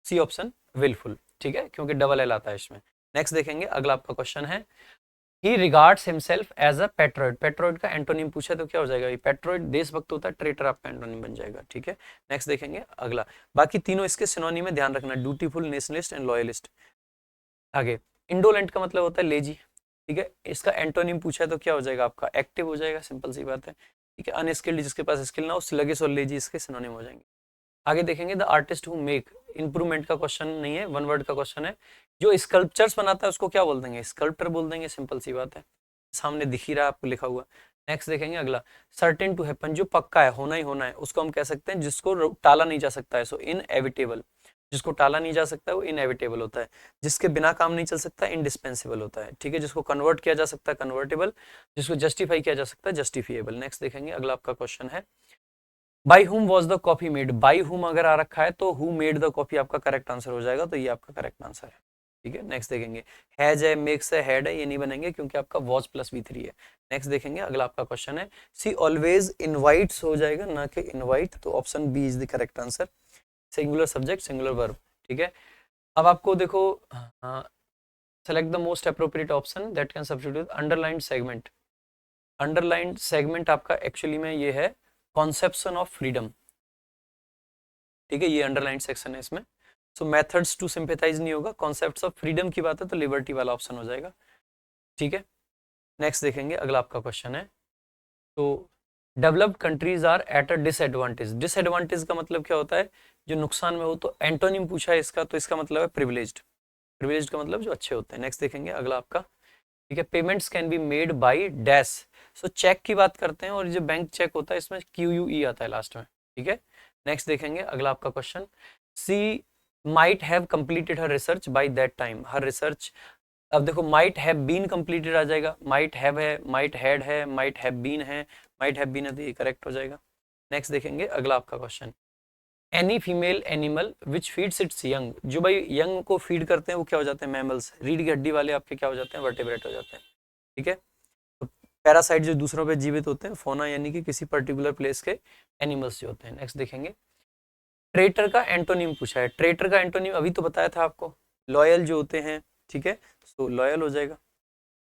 सी ऑप्शन, विलफुल, ठीक है, क्योंकि डबल एल आता है इसमें। नेक्स्ट देखेंगे, अगला आपका क्वेश्चन है, ही रिगार्ड्स हिमसेल्फ एज अ पेट्रोइड। पेट्रोइड का एंटोनिम पूछा तो क्या हो जाएगा, पेट्रोइड देशभक्त होता है, ट्रेटर आपका एंटोनिम बन जाएगा, ठीक है। नेक्स्ट देखेंगे अगला, बाकी तीनों इसके सिनोनिम में ध्यान रखना, ड्यूटीफुल, नेशनलिस्ट एंड लॉयलिस्ट। आगे, इंडोलेंट का मतलब होता है लेजी, ठीक है। इसका एंटोनिम पूछा है तो क्या हो जाएगा आपका, एक्टिव हो जाएगा, सिंपल सी बात है, ठीक है। अनस्किल्ड, जिसके पास स्किल ना हो, स्लगिश और लेजी इसके सिनोनिम हो जाएंगे। आगे देखेंगे, the artist who make, improvement का क्वेश्चन नहीं है, वन वर्ड का क्वेश्चन है। जो स्कल्पचर्स बनाता है उसको क्या बोल देंगे, स्कल्प्टर बोल देंगे, सिंपल सी बात है, सामने दिख ही रहा है आपको लिखा हुआ। नेक्स्ट देखेंगे अगला, सर्टेन टू हैपन, जो पक्का है, होना ही होना है, उसको हम कह सकते हैं जिसको टाला नहीं जा सकता है, सो इनएविटेबल, जिसको टाला नहीं जा सकता है वो इनएविटेबल होता है। जिसके बिना काम नहीं चल सकता इंडिस्पेंसिबल होता है, ठीक है। जिसको कन्वर्ट किया जा सकता है कन्वर्टेबल, जिसको जस्टिफाई किया जा सकता है जस्टिफिएबल। नेक्स्ट देखेंगे, अगला आपका क्वेश्चन है, बाई हुम was the coffee made. By हुम अगर आ रखा है तो हु मेड द कॉफी आपका करेक्ट आंसर हो जाएगा, तो ये आपका करेक्ट आंसर है, ठीक है। नेक्स्ट देखेंगे, हैज है, मेक्स है, हैड है, ये नहीं बनेंगे क्योंकि आपका वॉज प्लस V3 है। नेक्स्ट देखेंगे, अगला आपका क्वेश्चन है, सी ऑलवेज इनवाइट्स हो जाएगा ना कि इनवाइट, तो option B is the correct answer, singular subject singular verb, ठीक है। अब आपको देखो, select the most appropriate option that can substitute underlined segment. Underlined segment आपका एक्चुअली में ये है कॉन्सेप्शन ऑफ फ्रीडम, ठीक है, ये अंडरलाइन सेक्शन है इसमें। सो मेथड्स टू सिंपैथाइज नहीं होगा, कॉन्सेप्ट्स ऑफ फ्रीडम की बात है तो लिबर्टी वाला ऑप्शन हो जाएगा, ठीक है। नेक्स्ट देखेंगे, अगला आपका क्वेश्चन है, तो developed countries are at a disadvantage. Disadvantage का मतलब क्या होता है, जो नुकसान में हो, तो एंटोनिम पूछा है इसका, तो इसका मतलब है प्रिविलेज्ड। प्रिविलेज्ड का मतलब जो अच्छे होते हैं। नेक्स्ट देखेंगे, अगला आपका, ठीक है, payments can be made by dash. So cheque की बात करते हैं और जो बैंक चेक होता है इसमें QUE आता है लास्ट में, ठीक है, नेक्स्ट देखेंगे अगला आपका question, she might have completed her research by that time, her research, अब देखो माइट हैव बीन कंप्लीटेड आ जाएगा, माइट हैव है, माइट हैड है, माइट हैव बीन है, माइट हैव बीन है, तो ये करेक्ट हो जाएगा। नेक्स्ट देखेंगे अगला आपका question, any female animal which feeds it's young, जो भाई यंग को फीड करते हैं वो क्या हो जाते हैं, मैमल्स, रीढ़ की हड्डी वाले आपके क्या हो जाते हैं, वर्टेब्रेट हो जाते हैं। ठीक है, तो पैरासाइट जो दूसरों पे जीवित होते हैं, फोना यानी कि किसी पर्टिकुलर प्लेस के एनिमल्स जो होते हैं। नेक्स्ट देखेंगे, ट्रेटर का एंटोनिम पूछा है, ट्रेटर का एंटोनिम अभी तो बताया था आपको, लॉयल जो होते हैं, ठीक है, सो लॉयल हो जाएगा।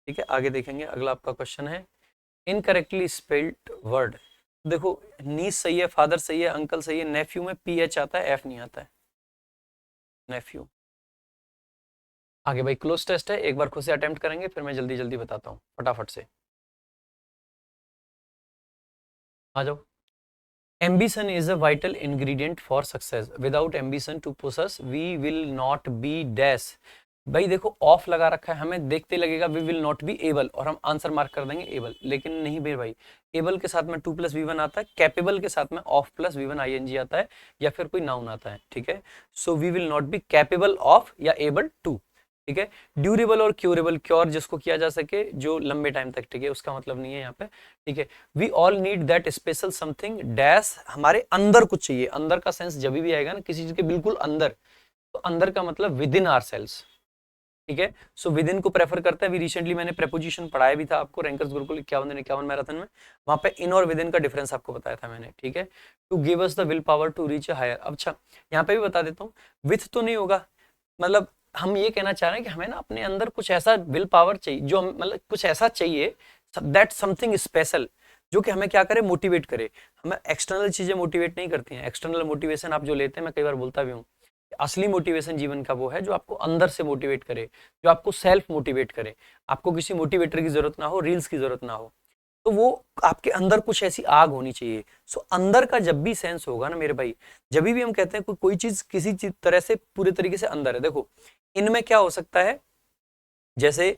ठीक है, आगे देखेंगे अगला आपका क्वेश्चन है, इनकरेक्टली स्पेल्ड वर्ड, देखो नीस सही है, फादर सही है, अंकल सही है, नेफ्यू में पी एच आता है, एफ नहीं आता है, नेफ्यू। आगे भाई क्लोज टेस्ट है, एक बार खुद से अटेम्प्ट करेंगे, फिर मैं जल्दी जल्दी बताता हूँ फटाफट से, आ जाओ। Ambition is a vital ingredient for success, without ambition to possess we will not be dash, भाई देखो ऑफ लगा रखा है, हमें देखते लगेगा we will not be able, और हम आंसर मार्क कर देंगे एबल, लेकिन नहीं भाई, एबल के साथ में 2+V1 आता है, कैपेबल के साथ में ऑफ प्लस V1 ING आता है, या फिर कोई नाउन आता है। ठीक है, so we will not be capable of या एबल टू। ठीक है, ड्यूरेबल और क्यूरेबल, क्योर जिसको किया जा सके, जो लंबे टाइम तक टिके, उसका मतलब नहीं है यहाँ पे। ठीक है, we all need that special something dash, हमारे अंदर कुछ चाहिए, अंदर का सेंस जब भी आएगा ना किसी चीज के बिल्कुल अंदर, तो अंदर का मतलब विद इन आवर सेल्स। ठीक है, सो विद इन को प्रेफर करता है, अभी रिसेंटली मैंने प्रेपोजिशन पढ़ाया भी था आपको, रैंकर्स गुरुकुल 51 मैराथन में, वहां पे इन और विद इन का डिफरेंस आपको बताया था मैंने। ठीक है, to give us the will power to reach a higher, अच्छा यहाँ पे भी बता देता हूँ, विथ तो नहीं होगा, मतलब हम ये कहना चाह रहे हैं कि हमें ना अपने अंदर कुछ ऐसा विल पावर चाहिए, जो मतलब कुछ ऐसा चाहिए, दैट समथिंग स्पेशल, जो कि हमें क्या करे, मोटिवेट करे। हमें एक्सटर्नल चीजें मोटिवेट नहीं करती हैं, एक्सटर्नल मोटिवेशन आप जो लेते हैं, मैं कई बार बोलता भी हूँ, असली मोटिवेशन जीवन का वो है जो आपको अंदर से मोटिवेट करे, जो आपको सेल्फ मोटिवेट करे, आपको किसी मोटिवेटर की जरूरत ना हो, रील्स की जरूरत ना हो, तो वो आपके अंदर कुछ ऐसी आग होनी चाहिए। सो अंदर का जब भी सेंस होगा ना मेरे भाई, जब भी हम कहते हैं कोई चीज किसी चीज तरह से पूरे तरीके से अंदर है, देखो इनमें क्या हो सकता है, जैसे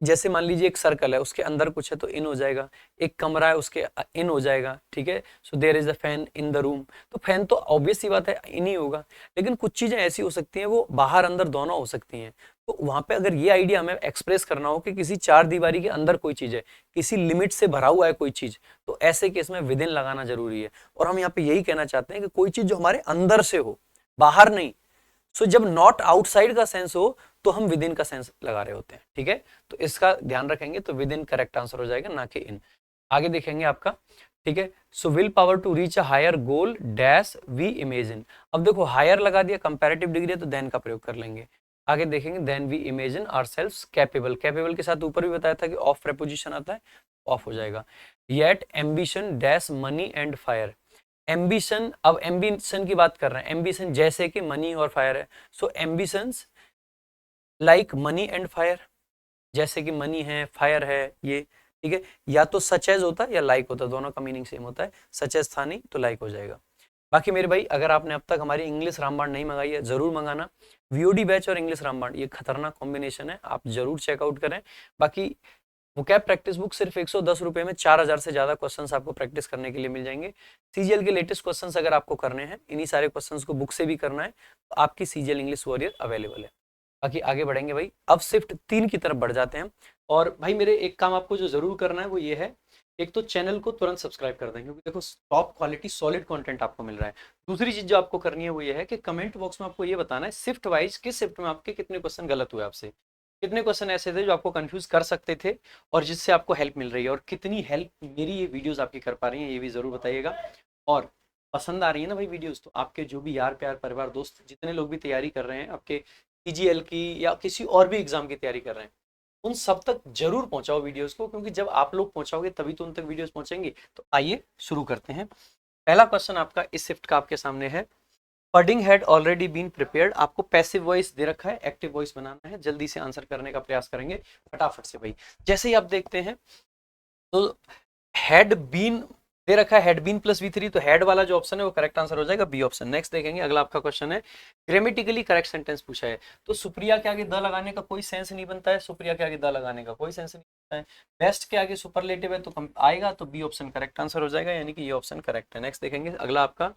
जैसे मान लीजिए एक सर्कल है, उसके अंदर कुछ है तो इन हो जाएगा, एक कमरा है उसके इन हो जाएगा। ठीक है, so there is a fan in the room, तो फैन तो ऑब्वियस सी बात है इन ही होगा, लेकिन कुछ चीजें ऐसी हो सकती हैं वो बाहर अंदर दोनों हो सकती हैं। तो वहां पे अगर ये आइडिया हमें एक्सप्रेस करना हो कि किसी चार दीवारी के अंदर कोई चीज है, किसी लिमिट से भरा हुआ है कोई चीज, तो ऐसे केस में विद इन लगाना जरूरी है। और हम यहाँ पे यही कहना चाहते हैं कि कोई चीज जो हमारे अंदर से हो, बाहर नहीं। सो जब नॉट आउटसाइड का सेंस हो, तो हम विद इन का सेंस लगा रहे होते हैं। ठीक है, तो इसका ध्यान रखेंगे, तो विद इन करेक्ट आंसर हो जाएगा, ना कि इन। आगे देखेंगे आपका, ठीक है, so will power to reach a higher goal dash we imagine, अब देखो हायर लगा दिया, कंपैरेटिव डिग्री है तो देन का प्रयोग कर लेंगे। आगे देखेंगे, then we imagine ourselves capable, capable के साथ ऊपर भी बताया था कि ऑफ प्रेपोजिशन आता है, ऑफ हो जाएगा। Yet ambition dash money and fire, ambition, अब एम्बिशन की बात कर रहे हैं, एम्बिशन जैसे कि मनी और फायर है, so ambitions like money and fire, जैसे कि मनी है, फायर है, ये। ठीक है, या तो सच एज होता है या लाइक होता है, दोनों का मीनिंग सेम होता है, सच एज था नहीं तो लाइक हो जाएगा। बाकी मेरे भाई, अगर आपने अब तक हमारी इंग्लिश रामबाण नहीं मंगाई है, जरूर मंगाना, वीओडी बैच और इंग्लिश रामबाण ये खतरनाक कॉम्बिनेशन है, आप जरूर चेकआउट करें। बाकी वोकैब प्रैक्टिस बुक सिर्फ 110 रुपए में 4000 से ज्यादा क्वेश्चंस आपको प्रैक्टिस करने के लिए मिल जाएंगे। सीजीएल के लेटेस्ट क्वेश्चंस अगर आपको करने हैं, इन्हीं सारे क्वेश्चंस को बुक से भी करना है, तो आपकी सीजीएल इंग्लिश वॉरियर अवेलेबल है। बाकी आगे बढ़ेंगे भाई, अब शिफ्ट 3 की तरफ बढ़ जाते हैं। और भाई मेरे एक काम आपको जो जरूर करना है वो ये है, एक तो चैनल को तुरंत सब्सक्राइब कर दें, क्योंकि देखो टॉप क्वालिटी सॉलिड कंटेंट आपको मिल रहा है। दूसरी चीज जो आपको करनी है वो ये है कि कमेंट बॉक्स में आपको ये बताना है शिफ्ट वाइज किस शिफ्ट में आपके कितने क्वेश्चन गलत हुए, आपसे कितने क्वेश्चन ऐसे थे जो आपको कंफ्यूज कर सकते थे और जिससे आपको हेल्प मिल रही है, और कितनी हेल्प मेरी ये वीडियोस आपकी कर पा रही हैं, ये भी जरूर बताइएगा। और पसंद आ रही है ना भाई वीडियोस, तो आपके जो भी यार प्यार परिवार दोस्त जितने लोग भी तैयारी कर रहे हैं, आपके सीजीएल की या किसी और भी एग्जाम की तैयारी कर रहे हैं, उन सब तक जरूर पहुंचाओ वीडियोस को, क्योंकि जब आप लोग पहुंचाओगे तभी तो उन तक वीडियोस पहुंचेंगी। तो आइए शुरू करते हैं। पहला क्वेश्चन आपका इस शिफ्ट का आपके सामने है, pudding had already been prepared, आपको पैसिव वॉइस दे रखा है, एक्टिव वॉइस बनाना है, जल्दी से आंसर करने का प्रयास करेंगे फटाफट से भाई। जैसे ही आप देखते हैं तो हैड बीन दे रखा है हेड बीन प्लस V3, तो हेड वाला जो ऑप्शन है वो करेक्ट आंसर हो जाएगा बी ऑप्शन। नेक्स्ट देखेंगे अगला आपका क्वेश्चन है, ग्रामेटिकली करेक्ट सेंटेंस पूछा है। तो सुप्रिया के आगे द लगाने का कोई सेंस नहीं बनता है, सुप्रिया के आगे द लगाने का कोई सेंस नहीं बनता है। बेस्ट के आगे सुपरलेटिव है तो आएगा, तो बी ऑप्शन करेक्ट आंसर हो जाएगा, यानी कि ये ऑप्शन करेक्ट है। नेक्स्ट देखेंगे अगला आपका,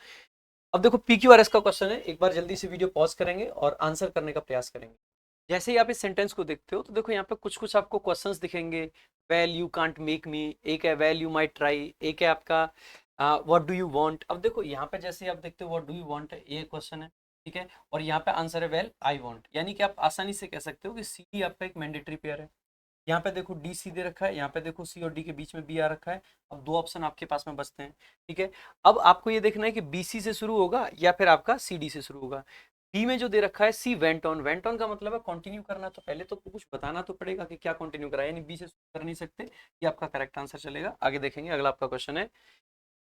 अब देखो PQRS का क्वेश्चन है, एक बार जल्दी से वीडियो पॉज करेंगे और आंसर करने का प्रयास करेंगे। जैसे ही आप इस सेंटेंस को देखते हो तो देखो यहाँ पे कुछ कुछ आपको क्वेश्चंस दिखेंगे। Well you can't make me, एक है वेल यू माइट ट्राई, एक है आपका व्हाट डू यू वांट। अब देखो यहाँ पे जैसे ही आप देखते हो व्हाट डू यू वांट है, ये क्वेश्चन है, ठीक है, और यहाँ पे आंसर है वेल आई वांट, यानी कि आप आसानी से कह सकते हो कि सी आपका एक मैंडेटरी पेयर है। यहाँ पे देखो डी सी दे रखा है, यहाँ पे देखो सी और डी के बीच में बी आ रखा है। अब दो ऑप्शन आपके पास में बचते हैं, ठीक है। अब आपको ये देखना है कि बी सी से शुरू होगा या फिर आपका सी डी से शुरू होगा। बी में जो दे रखा है she went on, went on का मतलब है कंटिन्यू करना, तो पहले तो कुछ बताना तो पड़ेगा कि क्या कंटिन्यू करा है, यानी बी से कर नहीं सकते, ये आपका करेक्ट आंसर चलेगा। आगे देखेंगे अगला आपका क्वेश्चन है,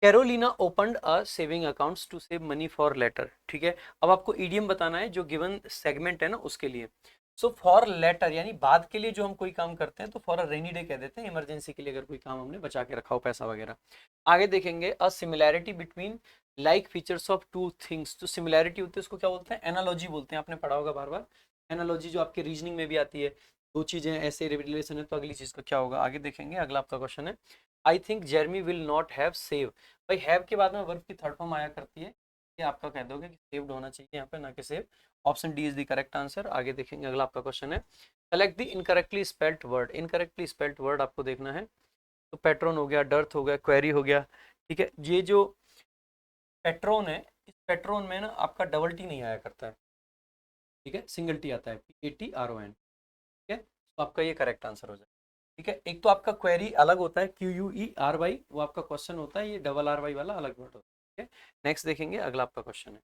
Carolina opened a saving accounts to save money for later, ठीक है। अब आपको ईडीएम बताना है जो गिवन सेगमेंट है ना उसके लिए। सो फॉर लेटर यानी बाद के लिए जो हम कोई काम करते हैं तो फॉर अ रेनी डे कह देते हैं, इमरजेंसी के लिए अगर कोई काम हमने बचा के रखा हो पैसा वगैरह। आगे देखेंगे a similarity between like features of two things, जो सिमिलैरिटी होती है उसको क्या बोलते हैं, एनालॉजी बोलते हैं, आपने पढ़ा होगा बार बार। एनालॉजी जो आपके रीजनिंग में भी आती है, दो चीजें ऐसे रिलेशन है तो अगली चीज का क्या होगा। आगे देखेंगे अगला आपका क्वेश्चन है, I think Jeremy will not have save, भाई हैव के बाद में वर्ब की थर्ड फॉर्म आया करती है, ये आपका कह दोगे कि सेव्ड होना चाहिए यहाँ पे, ना कि save. Option D is the correct answer. आगे देखेंगे अगला आपका क्वेश्चन है, select the incorrectly spelled word, incorrectly spelled word आपको देखना है। तो पेट्रोन हो गया, डर्थ हो गया, क्वेरी हो गया, ठीक है। ये जो पेट्रोन है, इस पेट्रोन में ना आपका डबल टी नहीं आया करता है, ठीक है, सिंगल टी आता है, PATRON, ठीक है, तो आपका ये करेक्ट आंसर हो जाएगा, ठीक है। एक तो आपका क्वेरी अलग होता है QUERY, वो आपका क्वेश्चन होता है, ये RRY वाला अलग वर्ड होता है, ठीक है। नेक्स्ट देखेंगे अगला आपका क्वेश्चन है,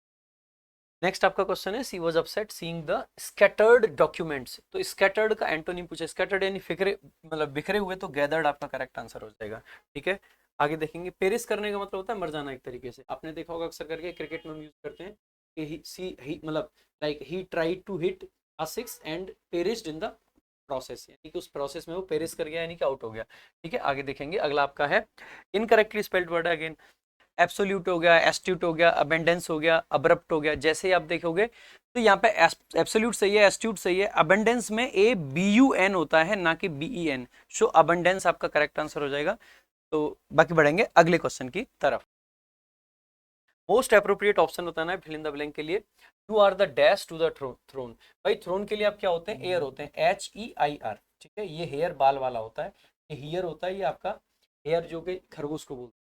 नेक्स्ट आपका क्वेश्चन है, she was upset seeing the scattered documents, तो स्कैटर्ड का एंटोनिम पूछा, स्कैटर्ड यानी फिक्रे, मतलब बिखरे हुए, तो गैदर्ड आपका करेक्ट आंसर हो जाएगा, ठीक है। आगे देखेंगे पेरिस करने का मतलब होता है मर जाना एक तरीके से, आपने देखा होगा अक्सर करके क्रिकेट में हम यूज करते हैं कि ही मतलब like he tried to hit a six and perished in the process, यानी कि उस प्रोसेस में वो पेरिस कर गया, यानी कि आउट हो गया, ठीक है। आगे देखेंगे अगला आपका है, इनकरेक्टली स्पेल्ड वर्ड है अगेन, एब्सोल्यूट हो गया, एस्ट्यूट हो गया, अबेंडेंस हो गया, अब्रप्ट हो गया। जैसे ही आप देखोगे तो यहाँ पे एब्सोल्यूट सही है, एस्ट्यूट सही है, अबेंडेंस में ABUN होता है ना कि BEN, सो अबेंडेंस आपका करेक्ट आंसर हो जाएगा। तो बाकी बढ़ेंगे अगले क्वेश्चन की तरफ। मोस्ट अप्रोप्रिएट ऑप्शन होता है ना फिल इन द ब्लैंक के लिए, you are the dash to the throne, भाई थ्रोन के लिए आप क्या होते हैं, एयर होते हैं, HEIR, ठीक है। ये हेयर बाल वाला होता है, ये हियर होता है, ये आपका हेयर जो कि खरगोश को बोलते हैं,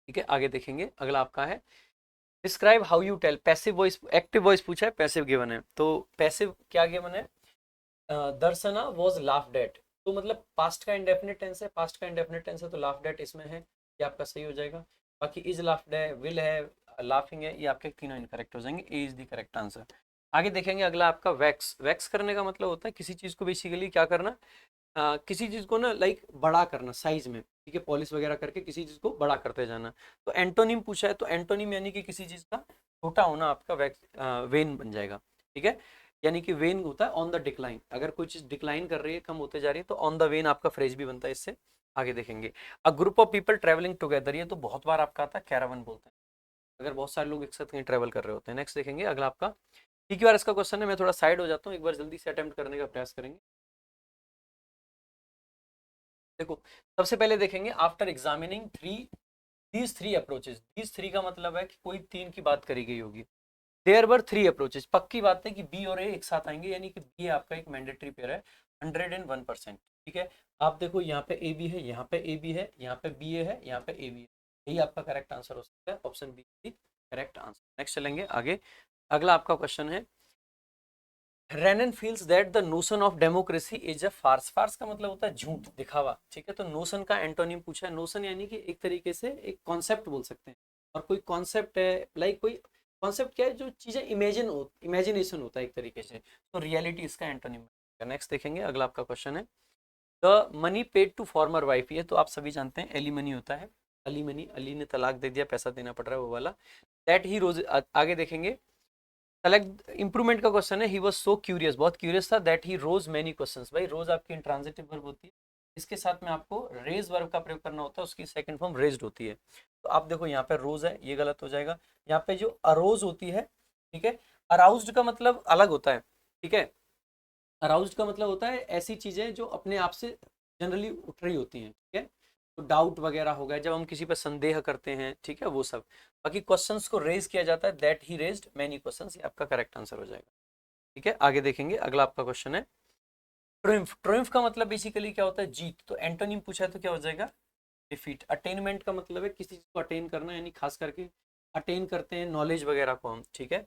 ठीक है। आगे देखेंगे अगला आपका है, describe how you tell, passive voice active voice पूछा है, पैसिव गिवन है, तो पैसिव क्या गिवन है, दर्शना वॉज लाफ्ड एट, तो मतलब पास्ट का इंडेफिनिट टेंस है, पास्ट का इंडेफिनिट टेंस है तो लाफ्ड एट इसमें है, ये आपका सही हो जाएगा। बाकी इज लाफ्ड है, विल है, लाफिंग है, ये आपके तीनों इनकरेक्ट हो जाएंगे, ए इज द करेक्ट आंसर। आगे देखेंगे अगला आपका वैक्स, वैक्स करने का मतलब होता है किसी चीज को बेसिकली क्या करना, किसी चीज को ना लाइक बड़ा करना साइज में, ठीक है, पॉलिश वगैरह करके किसी चीज को बड़ा करते जाना। तो एंटोनिम पूछा है, तो एंटोनिम यानी कि किसी चीज का छोटा होना आपका वैक्स वेन बन जाएगा, ठीक है। यानी कि वेन होता है ऑन द डिक्लाइन, अगर कोई चीज डिक्लाइन कर रही है, कम होते जा रही है, तो ऑन द वेन आपका फ्रेज भी बनता है इससे। आगे देखेंगे a group of people travelling together, ये तो बहुत बार आपका आता है, कैरावन बोलते हैं अगर बहुत सारे लोग एक साथ कहीं ट्रेवल कर रहे होते हैं। नेक्स्ट देखेंगे अगला आपका PQRS का क्वेश्चन है, मैं थोड़ा साइड हो जाता हूँ, एक बार जल्दी से अटेम्प्ट करने का प्रयास करेंगे। देखो सबसे पहले देखेंगे after examining these three approaches, these three का मतलब है कि कोई तीन की बात करी गई होगी। देयर वर थ्री अप्रोचेज, पक्की बात है कि बी और ए एक साथ आएंगे, यानी कि बी आपका एक मैंडेटरी पेयर है 101%, ठीक है। आप देखो यहाँ पे ए बी है, यहाँ पे ए बी है, यहाँ पे बी ए है, यहाँ पे ए बी है, यही आपका करेक्ट आंसर हो सकता है, option B correct answer. Next चलेंगे आगे, अगला आपका क्वेश्चन है, Renan feels that the notion of democracy is a farce, farce का मतलब होता है झूठ, दिखावा, ठीक है। तो नोशन का एंटोनिम पूछा है, नोशन यानी कि एक तरीके से एक कॉन्सेप्ट बोल सकते हैं, और कोई कॉन्सेप्ट है लाइक कोई कॉन्सेप्ट क्या है, जो चीजें इमेजिनेशन होता है एक तरीके से, तो रियलिटी इसका एंटोनिम है। नेक्स्ट देखेंगे अगला आपका क्वेश्चन है, the money paid to former wife, ये तो आप सभी जानते हैं एलिमनी होता है, अलीमनी, अली ने तलाक दे दिया, पैसा देना पड़ रहा है वो वाला। दैट ही रोज, आगे देखेंगे सेलेक्ट इंप्रूवमेंट का क्वेश्चन है, ही वाज सो क्यूरियस, बहुत क्यूरियस था, that he rose many questions, भाई रोज आपकी इंट्रांजिटिव वर्ब होती है, इसके साथ में आपको रेज वर्ब का प्रयोग करना होता है, उसकी सेकंड फॉर्म रेज्ड होती है। तो आप देखो यहाँ पे रोज है, ये गलत हो जाएगा। यहाँ पे जो अरोज होती है, ठीक है, अराउज्ड का मतलब अलग होता है, ठीक है। अराउज्ड का मतलब होता है ऐसी चीजें जो अपने आप से जनरली उठ रही होती हैं, ठीक है। तो डाउट वगैरह हो गया, जब हम किसी पर संदेह करते हैं, ठीक है, वो सब। बाकी क्वेश्चंस को रेज किया जाता है, that he raised many questions, ये आपका करेक्ट आंसर हो जाएगा, ठीक है। आगे देखेंगे, अगला आपका क्वेश्चन है ट्रिम्फ। ट्रिम्फ का मतलब बेसिकली क्या होता है, जीत। तो एंटोनिम पूछा है तो क्या हो जाएगा, डिफीट। अटेनमेंट का मतलब है किसी चीज को अटेन करना, यानी खास करके अटेन करते हैं नॉलेज वगैरह को हम, ठीक है।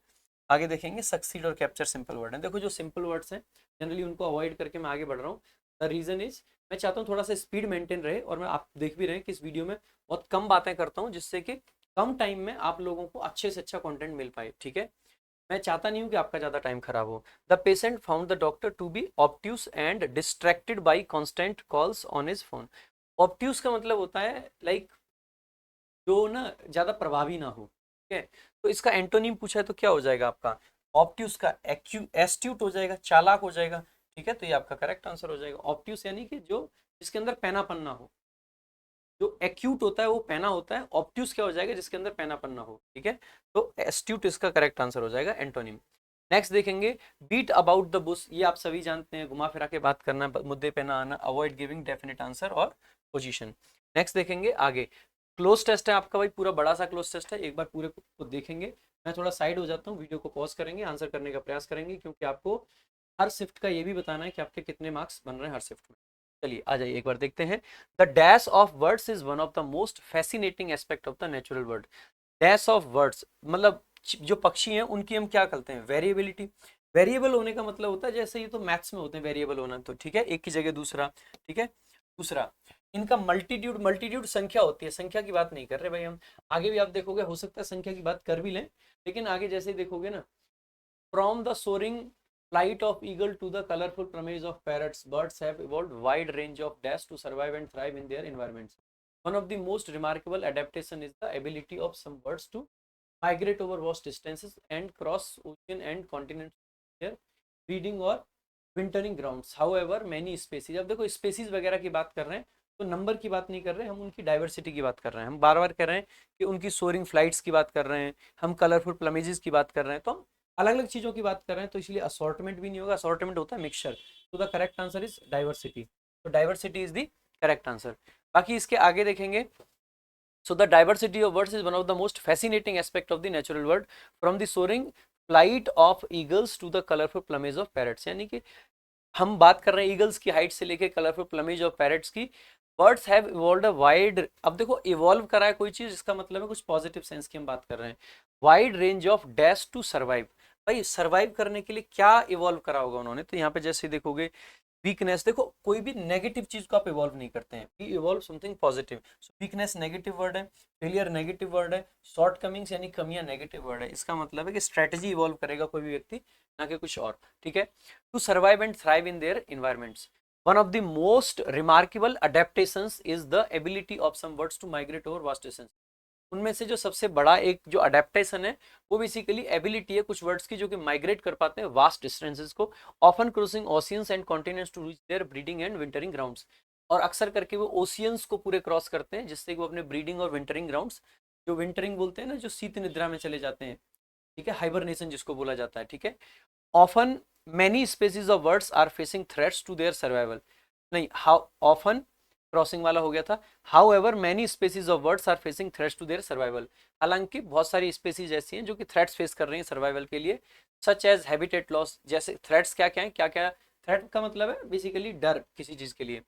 आगे देखेंगे सक्सीड और कैप्चर सिंपल वर्ड है। देखो जो सिंपल वर्ड्स हैं जनरली उनको अवॉइड करके मैं आगे बढ़ रहा हूँ। द रीजन इज मैं चाहता हूँ थोड़ा सा स्पीड मेंटेन रहे, और मैं आप देख भी रहे हैं कि इस वीडियो में बहुत कम बातें करता हूँ, जिससे कि कम टाइम में आप लोगों को अच्छे से अच्छा कंटेंट मिल पाए, ठीक है। मैं चाहता नहीं हूं कि आपका ज्यादा टाइम खराब हो। The patient found the doctor to be obtuse and distracted by constant calls on his phone. Obtuse का मतलब होता है लाइक जो ना ज्यादा प्रभावी ना हो, ठीक है। तो इसका एंटोनिम पूछा है तो क्या हो जाएगा आपका, ऑब्ट्यूस का एस्ट्यूट हो जाएगा, चालाक हो जाएगा, ठीक है। तो ये आपका करेक्ट आंसर हो जाएगा। ऑब्ट्यूस यानी कि जो जिसके अंदर पैनापन ना हो। जो एक्यूट होता है वो पैना होता है, ऑब्ट्यूस क्या हो जाएगा, जिसके अंदर पैनापन ना हो, ठीक है। तो एस्ट्यूट इसका करेक्ट आंसर हो जाएगा, एंटोनिम। नेक्स्ट देखेंगे बीट अबाउट द बुश। ये आप सभी जानते हैं, घुमा फिरा के बात करना, मुद्दे पे ना आना, अवॉइड गिविंग डेफिनेट आंसर और पोजीशन। नेक्स्ट देखेंगे आगे, क्लोज टेस्ट है आपका भाई, पूरा बड़ा सा क्लोज टेस्ट है, एक बार पूरे को देखेंगे। मैं थोड़ा साइड हो जाता हूँ, वीडियो को पॉज करेंगे, आंसर करने का प्रयास करेंगे, क्योंकि आपको हर शिफ्ट का ये भी बताना है कि आपके कितने मार्क्स बन रहे हैं हर शिफ्ट में। चलिए आ जाइए, एक बार देखते हैं। The dash of words is one of the most fascinating aspect of the natural world. Dash of words मतलब जो पक्षी हैं उनकी हम क्या करते हैं, वेरिएबिलिटी। वेरिएबल होने का मतलब होता है जैसे ये तो मैथ्स में होते हैं वेरिएबल होना, तो ठीक है, एक की जगह दूसरा, ठीक है। दूसरा, इनका मल्टीट्यूड, मल्टीट्यूड संख्या होती है, संख्या की बात नहीं कर रहे भाई हम। आगे भी आप देखोगे, हो सकता है संख्या की बात कर भी लें, लेकिन आगे जैसे ही देखोगे ना, from the soaring flight of eagle to the colorful plumage of parrots, birds have evolved wide range of dash to survive and thrive in their environments. One of the most remarkable adaptation is the ability of some birds to migrate over vast distances and cross ocean and continents their breeding or wintering grounds. However, many species, अब देखो species वगैरह की बात कर रहे हैं तो number की बात नहीं कर रहे, हम उनकी डाइवर्सिटी की बात कर रहे हैं। हम बार बार कह रहे हैं कि उनकी सोरिंग फ्लाइट्स की बात कर रहे हैं, हम कलरफुल प्लमेजेस की बात कर रहे हैं, तो हम अलग अलग चीजों की बात कर रहे हैं, तो इसलिए असॉर्टमेंट भी नहीं होगा, असॉर्टमेंट होता है मिक्सचर। तो the correct answer is diversity. तो diversity is the correct answer. बाकी इसके आगे देखेंगे, so the diversity of birds is one of the most fascinating aspect of the natural world, from the soaring flight of eagles to the colorful plumage of parrots। यानी कि हम बात कर रहे हैं ईगल्स की हाइट से लेके कलरफुल प्लमेज ऑफ पैरट्स की। Birds have evolved a wide, अब देखो इवॉल्व करा है कोई चीज, इसका मतलब है कुछ पॉजिटिव सेंस की हम बात कर रहे हैं। Wide range of dash to survive, भाई सर्वाइव करने के लिए क्या इवॉल्व करा होगा उन्होंने। तो यहाँ पे जैसे देखोगे वीकनेस, देखो कोई भी नेगेटिव चीज को आप इवॉल्व नहीं करते हैं, we evolve something positive. So weakness negative word है, फेलियर नेगेटिव वर्ड है, शॉर्ट कमिंग्स यानी कमियां नेगेटिव वर्ड है। इसका मतलब है कि स्ट्रेटजी इवॉल्व करेगा कोई भी व्यक्ति, ना कि कुछ और, ठीक है। To survive and thrive in their environments. One of the most remarkable adaptations is the ability of some birds to migrate over vast distance. उनमें से जो सबसे बड़ा एक जो अडेप्टेशन है वो बेसिकली एबिलिटी है कुछ वर्ड्स की, जो कि माइग्रेट कर पाते हैं वास्ट डिस्टेंसेस को, often crossing oceans and continents to reach their breeding and wintering grounds. और अक्सर करके वो ओशियंस को पूरे क्रॉस करते हैं, जिससे कि वो अपने ब्रीडिंग और विंटरिंग ग्राउंड्स, जो विंटरिंग बोलते हैं ना, जो शीत निद्रा में चले जाते हैं, ठीक है, हाइबरनेशन जिसको बोला जाता है, ठीक है। Often many species of birds are facing threats to their survival, नहीं, हाउ ऑफन क्रॉसिंग वाला हो गया था। However many species of birds are facing threats to their survival, हालांकि बहुत सारी स्पेसीज ऐसी हैं जो कि थ्रेट्स फेस कर रही हैं सर्वाइवल के लिए, सच एज हैबिटेट लॉस। जैसे थ्रेट्स क्या क्या है, क्या क्या थ्रेट का मतलब है बेसिकली डर किसी चीज के लिए।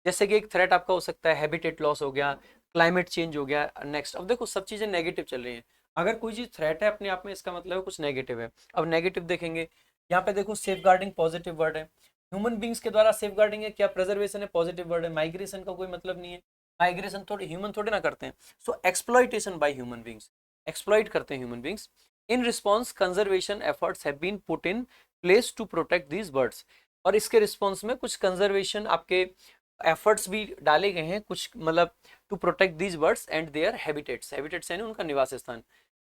जैसे कि एक थ्रेट आपका हो सकता है हैबिटेट लॉस हो गया, क्लाइमेट चेंज हो गया। नेक्स्ट, अब देखो सब चीजें नेगेटिव चल रही हैं, अगर कोई चीज थ्रेट है अपने आप में, इसका मतलब है कुछ नेगेटिव है। अब नेगेटिव देखेंगे, यहाँ पे देखो सेफ गार्डिंग पॉजिटिव वर्ड है, ह्यूमन बींग्स के द्वारा सेफ गार्डिंग है, क्या प्रेजर्वेशन है, पॉजिटिव वर्ड है। माइग्रेशन का कोई मतलब नहीं है, माइग्रेशन थोड़े ह्यूमन थोड़े ना करते हैं। So exploitation by human beings, exploit करते हैं human beings. In response conservation efforts have been put in place to protect these birds. और इसके रिस्पॉन्स में कुछ कंजर्वेशन आपके एफर्ट्स भी डाले गए हैं, कुछ मतलब to protect these birds and their habitats, habitats यानी उनका निवास स्थान।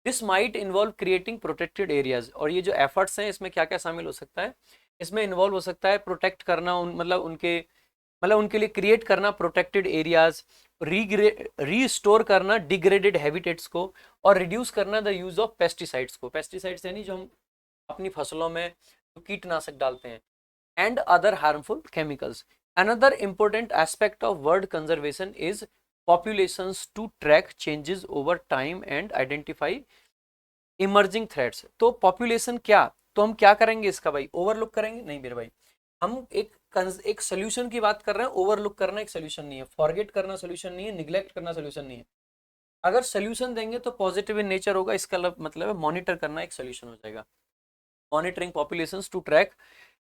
This might involve creating protected areas. और ये जो एफर्ट्स हैं इसमें क्या क्या शामिल हो सकता है, इसमें इन्वॉल्व हो सकता है प्रोटेक्ट करना, मतलब उनके मतलब उनके लिए क्रिएट करना प्रोटेक्टेड एरियाज, रीस्टोर करना डिग्रेडेड हैबिटेट्स को, और रिड्यूस करना द यूज ऑफ पेस्टिसाइड्स को। पेस्टिसाइड्स यानी जो हम अपनी फसलों में जो कीटनाशक डालते हैं, and other harmful chemicals. Another important aspect of word conservation is populations to track changes over time and identify emerging threats। तो पॉपुलेशन क्या, तो हम क्या करेंगे इसका भाई, ओवरलुक करेंगे? नहीं मेरे भाई, हम एक सोल्यूशन की बात कर रहे हैं। ओवरलुक करना एक सोल्यूशन नहीं है, फॉरगेट करना सोल्यूशन नहीं है, निग्लेक्ट करना सोल्यूशन नहीं है। अगर सोल्यूशन देंगे तो पॉजिटिव इन नेचर होगा, इसका मतलब है मॉनिटर करना एक सोल्यूशन हो जाएगा। Monitoring populations to track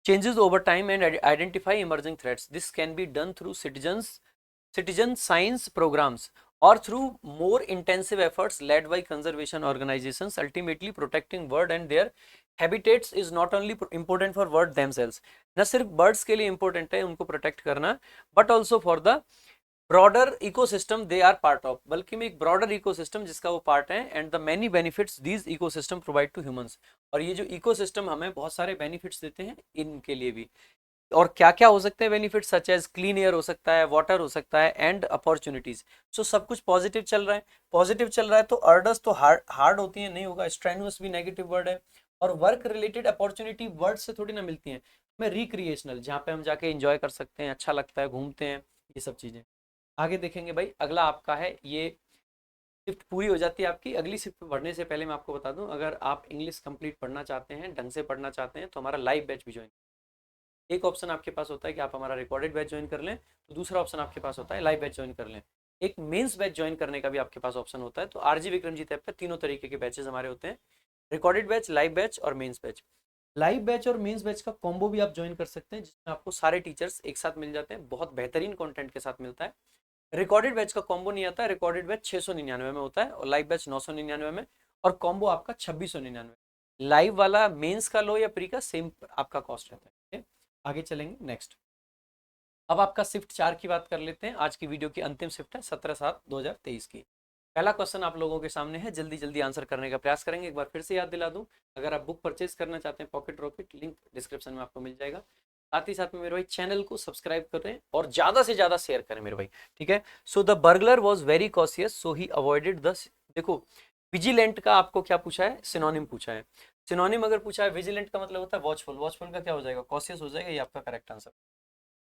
changes over time and identify emerging threats. This can be done through citizen science programs or through more intensive efforts led by conservation organizations. Ultimately, protecting bird and their habitats is not only important for bird themselves, न सिर्फ birds के लिए important है उनको protect करना, but also for the broader ecosystem they are part of, बल्कि में एक ब्रॉडर इकोसिस्टम जिसका वो पार्ट है, and the many benefits these ecosystems provide to humans. और ये जो इकोसिस्टम हमें बहुत सारे बेनिफिट्स देते हैं इनके लिए भी। और क्या क्या हो सकते हैं benefits, such as clean air हो सकता है, वाटर हो सकता है, एंड अपॉर्चुनिटीज। सो सब कुछ पॉजिटिव चल रहा है, पॉजिटिव चल रहा है तो अर्डर्स तो हार्ड होती है, नहीं होगा। स्ट्रेनुअस भी नेगेटिव वर्ड है, और वर्क रिलेटेड अपॉर्चुनिटी वर्ड से थोड़ी ना मिलती है हमें, रिक्रिएशनल जहाँ पे हम जाके एंजॉय कर सकते हैं, अच्छा लगता है, घूमते हैं, ये सब चीजें। आगे देखेंगे भाई, अगला आपका है, ये शिफ्ट पूरी हो जाती है आपकी। अगली शिफ्ट पढ़ने से पहले मैं आपको बता दूं, अगर आप इंग्लिश कंप्लीट पढ़ना चाहते हैं, ढंग से पढ़ना चाहते हैं, तो हमारा लाइव बैच भी ज्वाइन। एक ऑप्शन आपके पास होता है कि आप हमारा रिकॉर्डेड बैच ज्वाइन कर लें, तो दूसरा ऑप्शन आपके पास होता है लाइव बैच ज्वाइन कर लें। एक मेंस बैच ज्वाइन करने का भी आपके पास ऑप्शन होता है। तो आरजी विक्रमजीत ऐप पर तीनों तरीके के बैचेस हमारे होते हैं, रिकॉर्डेड बैच, लाइव बैच और मेंस बैच। लाइव बैच और मेंस बैच का कॉम्बो भी आप ज्वाइन कर सकते हैं, जिसमें आपको सारे टीचर्स एक साथ मिल जाते हैं, बहुत बेहतरीन कंटेंट के साथ मिलता है। रिकॉर्डेड बैच का कॉम्बो नहीं आता है, रिकॉर्डेड बैच 699 में होता है और लाइव बैच 999 में, और कॉम्बो आपका 2699। लाइव वाला मेंस का लो या प्री का सेम आपका कॉस्ट रहता है। ठीक है, आगे चलेंगे नेक्स्ट। अब आपका शिफ्ट 4 की बात कर लेते हैं। आज की वीडियो की अंतिम शिफ्ट है 17/7/2023 की। पहला क्वेश्चन आप लोगों के सामने है, जल्दी जल्दी आंसर करने का प्रयास करेंगे। एक बार फिर से याद दिला दूं, अगर आप बुक परचेज करना चाहते हैं पॉकेट रॉकेट, लिंक डिस्क्रिप्शन में आपको मिल जाएगा। साथ ही साथ में मेरे भाई चैनल को सब्सक्राइब करें और ज्यादा से ज्यादा शेयर करें मेरे भाई, ठीक है। So the burglar was very cautious so he avoided the, देखो विजिलेंट का आपको क्या पूछा है, सिनोनिम पूछा है। सिनोनिम अगर पूछा है, विजिलेंट का मतलब होता है वॉचफुल, वॉचफुल का क्या हो जाएगा, कॉशियस हो जाएगा, ये आपका करेक्ट आंसर।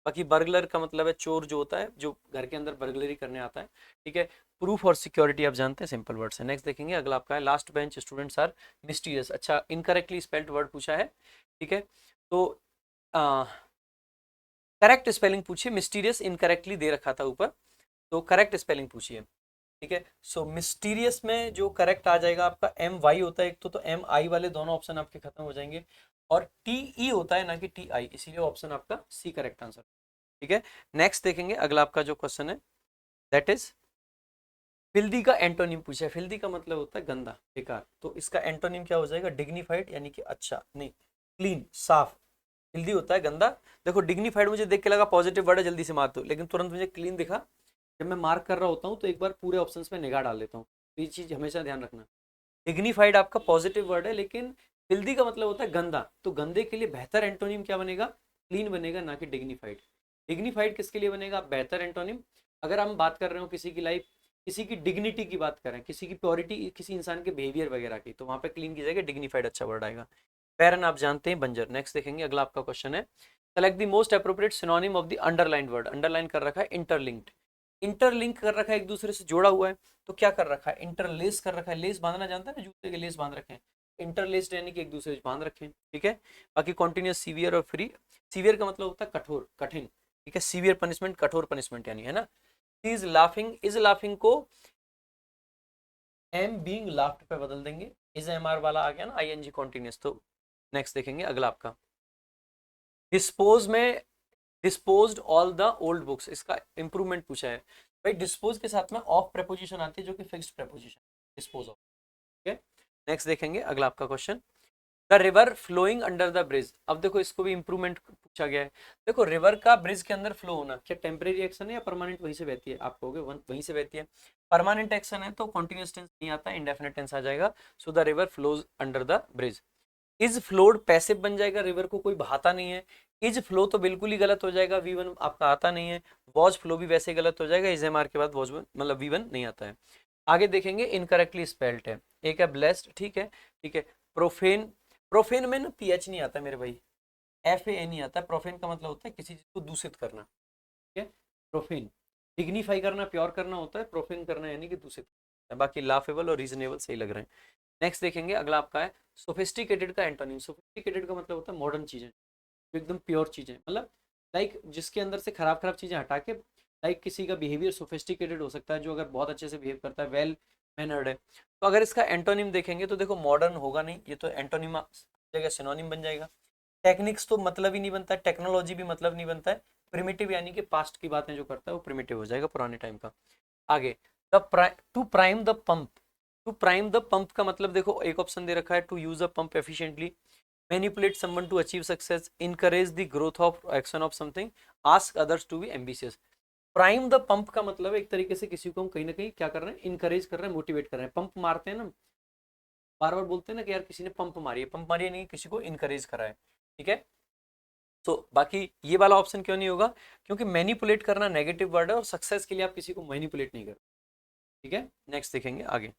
बाकी बर्गलर का मतलब है चोर जो होता है, जो घर के अंदर बर्गलरी करने आता है, ठीक है। प्रूफ और सिक्योरिटी आप जानते हैं, सिंपल वर्ड्स है। नेक्स्ट देखेंगे, अगला आपका है, last bench students are mysterious. अच्छा, इनकरेक्टली स्पेल्ड वर्ड पूछा है, ठीक है। तो करेक्ट स्पेलिंग पूछिए, मिस्टीरियस इनकरेक्टली दे रखा था ऊपर, तो करेक्ट स्पेलिंग पूछिए, ठीक है। सो मिस्टीरियस में जो करेक्ट आ जाएगा आपका एम वाई होता है एक तो एम आई वाले दोनों ऑप्शन आपके खत्म हो जाएंगे, और टी ई होता है ना कि टी आई, इसीलिए ऑप्शन आपका सी करेक्ट आंसर, ठीक है। नेक्स्ट देखेंगे, अगला आपका जो क्वेश्चन है दैट इज फिल्दी का एंटोनिम पूछा है। फिल्दी का मतलब होता है गंदा, बेकार, तो इसका एंटोनिम क्या हो जाएगा, डिग्निफाइड यानी कि अच्छा नहीं, क्लीन, साफ। फिल्दी होता है गंदा। देखो डिग्निफाइड मुझे देख के लगा पॉजिटिव वर्ड है, जल्दी से मार दो, लेकिन तुरंत मुझे क्लीन दिखा। जब मैं मार्क कर रहा होता हूँ तो एक बार पूरे ऑप्शंस पे निगाह डाल देता हूँ, तो ये चीज हमेशा ध्यान रखना। डिग्निफाइड आपका पॉजिटिव वर्ड है, लेकिन फिल्दी का मतलब होता है गंदा, तो गंदे के लिए बेहतर एंटोनिम क्या बनेगा, क्लीन बनेगा, ना कि डिग्निफाइड। डिग्निफाइड किसके लिए बनेगा, बेहतर एंटोनिम। अगर हम बात कर रहे हो किसी की लाइफ, किसी की डिग्निटी की बात करें, किसी की प्योरिटी, किसी इंसान के बिहेवियर वगैरह की, तो वहां पे क्लीन की जगह डिग्निफाइड अच्छा वर्ड आएगा। पैरन आप जानते हैं, बंजर। नेक्स्ट देखेंगे, अगला आपका क्वेश्चन है, select the most appropriate synonym of the underlined word. Underline कर रखा है इंटरलिंक्ड, इंटरलिंक कर रखा है, एक दूसरे से जोड़ा हुआ है, तो क्या कर रखा है, इंटरलेस कर रखा है। लेस बांधना जानता है ना, जूते के लेस बांध रखे हैं, इंटरलेस्ड यानी कि एक दूसरे से बांध रखे हैं, ठीक है। बाकी कॉन्टिन्यूस, सीवियर और फ्री। सीवियर का मतलब होता है कठोर, कठिन, ठीक है। सीवियर पनिशमेंट, कठोर पनिशमेंट यानी, है ना। इज लाफिंग, इज लाफिंग को एम बीइंग लाफ्ड पे बदल देंगे, इज एम आर वाला आ गया ना, आईएनजी कॉन्टिन्यूस। तो नेक्स्ट देखेंगे, अगला आपका डिस्पोज में, disposed all the old books, इसका इंप्रूवमेंट पूछा है। भाई डिस्पोज के साथ में ऑफ प्रेपोजिशन आती है, जो कि फिक्स्ड प्रेपोजिशन, डिस्पोज ऑफ, ठीक है। नेक्स्ट देखेंगे, अगला आपका question, the river flowing under the bridge. अब देखो इसको भी इंप्रूवमेंट पूछा गया है। देखो रिवर का ब्रिज के अंदर फ्लो होना क्या टेम्परेरी एक्शन है या परमानेंट, वहीं से बहती है, आप कहोगे वहीं से बहती है। परमानेंट एक्शन है तो कॉन्टिन्यूस टेंस नहीं आता, इंडेफिनिट टेंस आ जाएगा। So the river flows under the bridge. Is flowed passive बन जाएगा, रिवर को कोई बहाता नहीं है। इज फ्लो तो बिल्कुल ही गलत हो जाएगा, V1 आपका आता नहीं है। वॉज फ्लो भी वैसे ही गलत हो जाएगा, इज एम के बाद वॉज मतलब V1 नहीं आता है। आगे देखेंगे इनकरेक्टली स्पेल्ड है, एक है ब्लेस्ड, ठीक है, ठीक है। प्रोफेन, प्रोफेन में ना PH नहीं आता मेरे भाई, FAN नहीं आता। प्रोफेन का मतलब होता है किसी चीज को दूषित करना, ठीक है। प्रोफेन डिग्निफाई करना, प्योर करना होता है, प्रोफेन करना यानी कि दूषित करना। बाकी लाफेबल और रीजनेबल सही लग रहे हैं। नेक्स्ट देखेंगे, अगला आपका है सोफिस्टिकेटेड का एंटोनिम। सोफिस्टिकेटेड का मतलब होता है मॉडर्न चीजें, जो एकदम प्योर चीजें, मतलब लाइक जिसके अंदर से खराब खराब चीजें हटा के, लाइक किसी का बिहेवियर सोफिस्टिकेटेड हो सकता है, जो अगर बहुत अच्छे से बिहेव करता है, वेल मैनर्ड है। तो अगर इसका एंटोनिम देखेंगे तो देखो मॉडर्न होगा नहीं, ये तो एंटोनिम जगह सिनोनिम बन जाएगा। टेक्निक्स तो मतलब ही नहीं बनता है, टेक्नोलॉजी भी मतलब नहीं बनता है। प्रिमिटिव यानी कि पास्ट की बातें जो करता है वो प्रिमिटिव हो जाएगा, पुराने टाइम का। आगे to prime the pump. To prime the pump का मतलब देखो एक ऑप्शन दे रखा है, to use a pump efficiently, manipulate someone to achieve success, encourage the growth of action of something, ask others to be ambitious. Prime the pump का मतलब एक तरीके से किसी को हम कहीं ना कहीं क्या कर रहे हैं, इनकरेज कर रहे हैं, मोटिवेट कर रहे हैं। पंप मारते हैं ना, बार बार बोलते हैं ना कि यार किसी ने पंप मारी है, पंप मारी है नहीं, किसी को इनकरेज करा है, ठीक है। तो बाकी ये वाला ऑप्शन क्यों नहीं होगा, क्योंकि मैनिपुलेट करना नेगेटिव वर्ड है और सक्सेस के लिए आप किसी को मैनिपुलेट नहीं कर, ठीक है। नेक्स्ट देखेंगे आगे,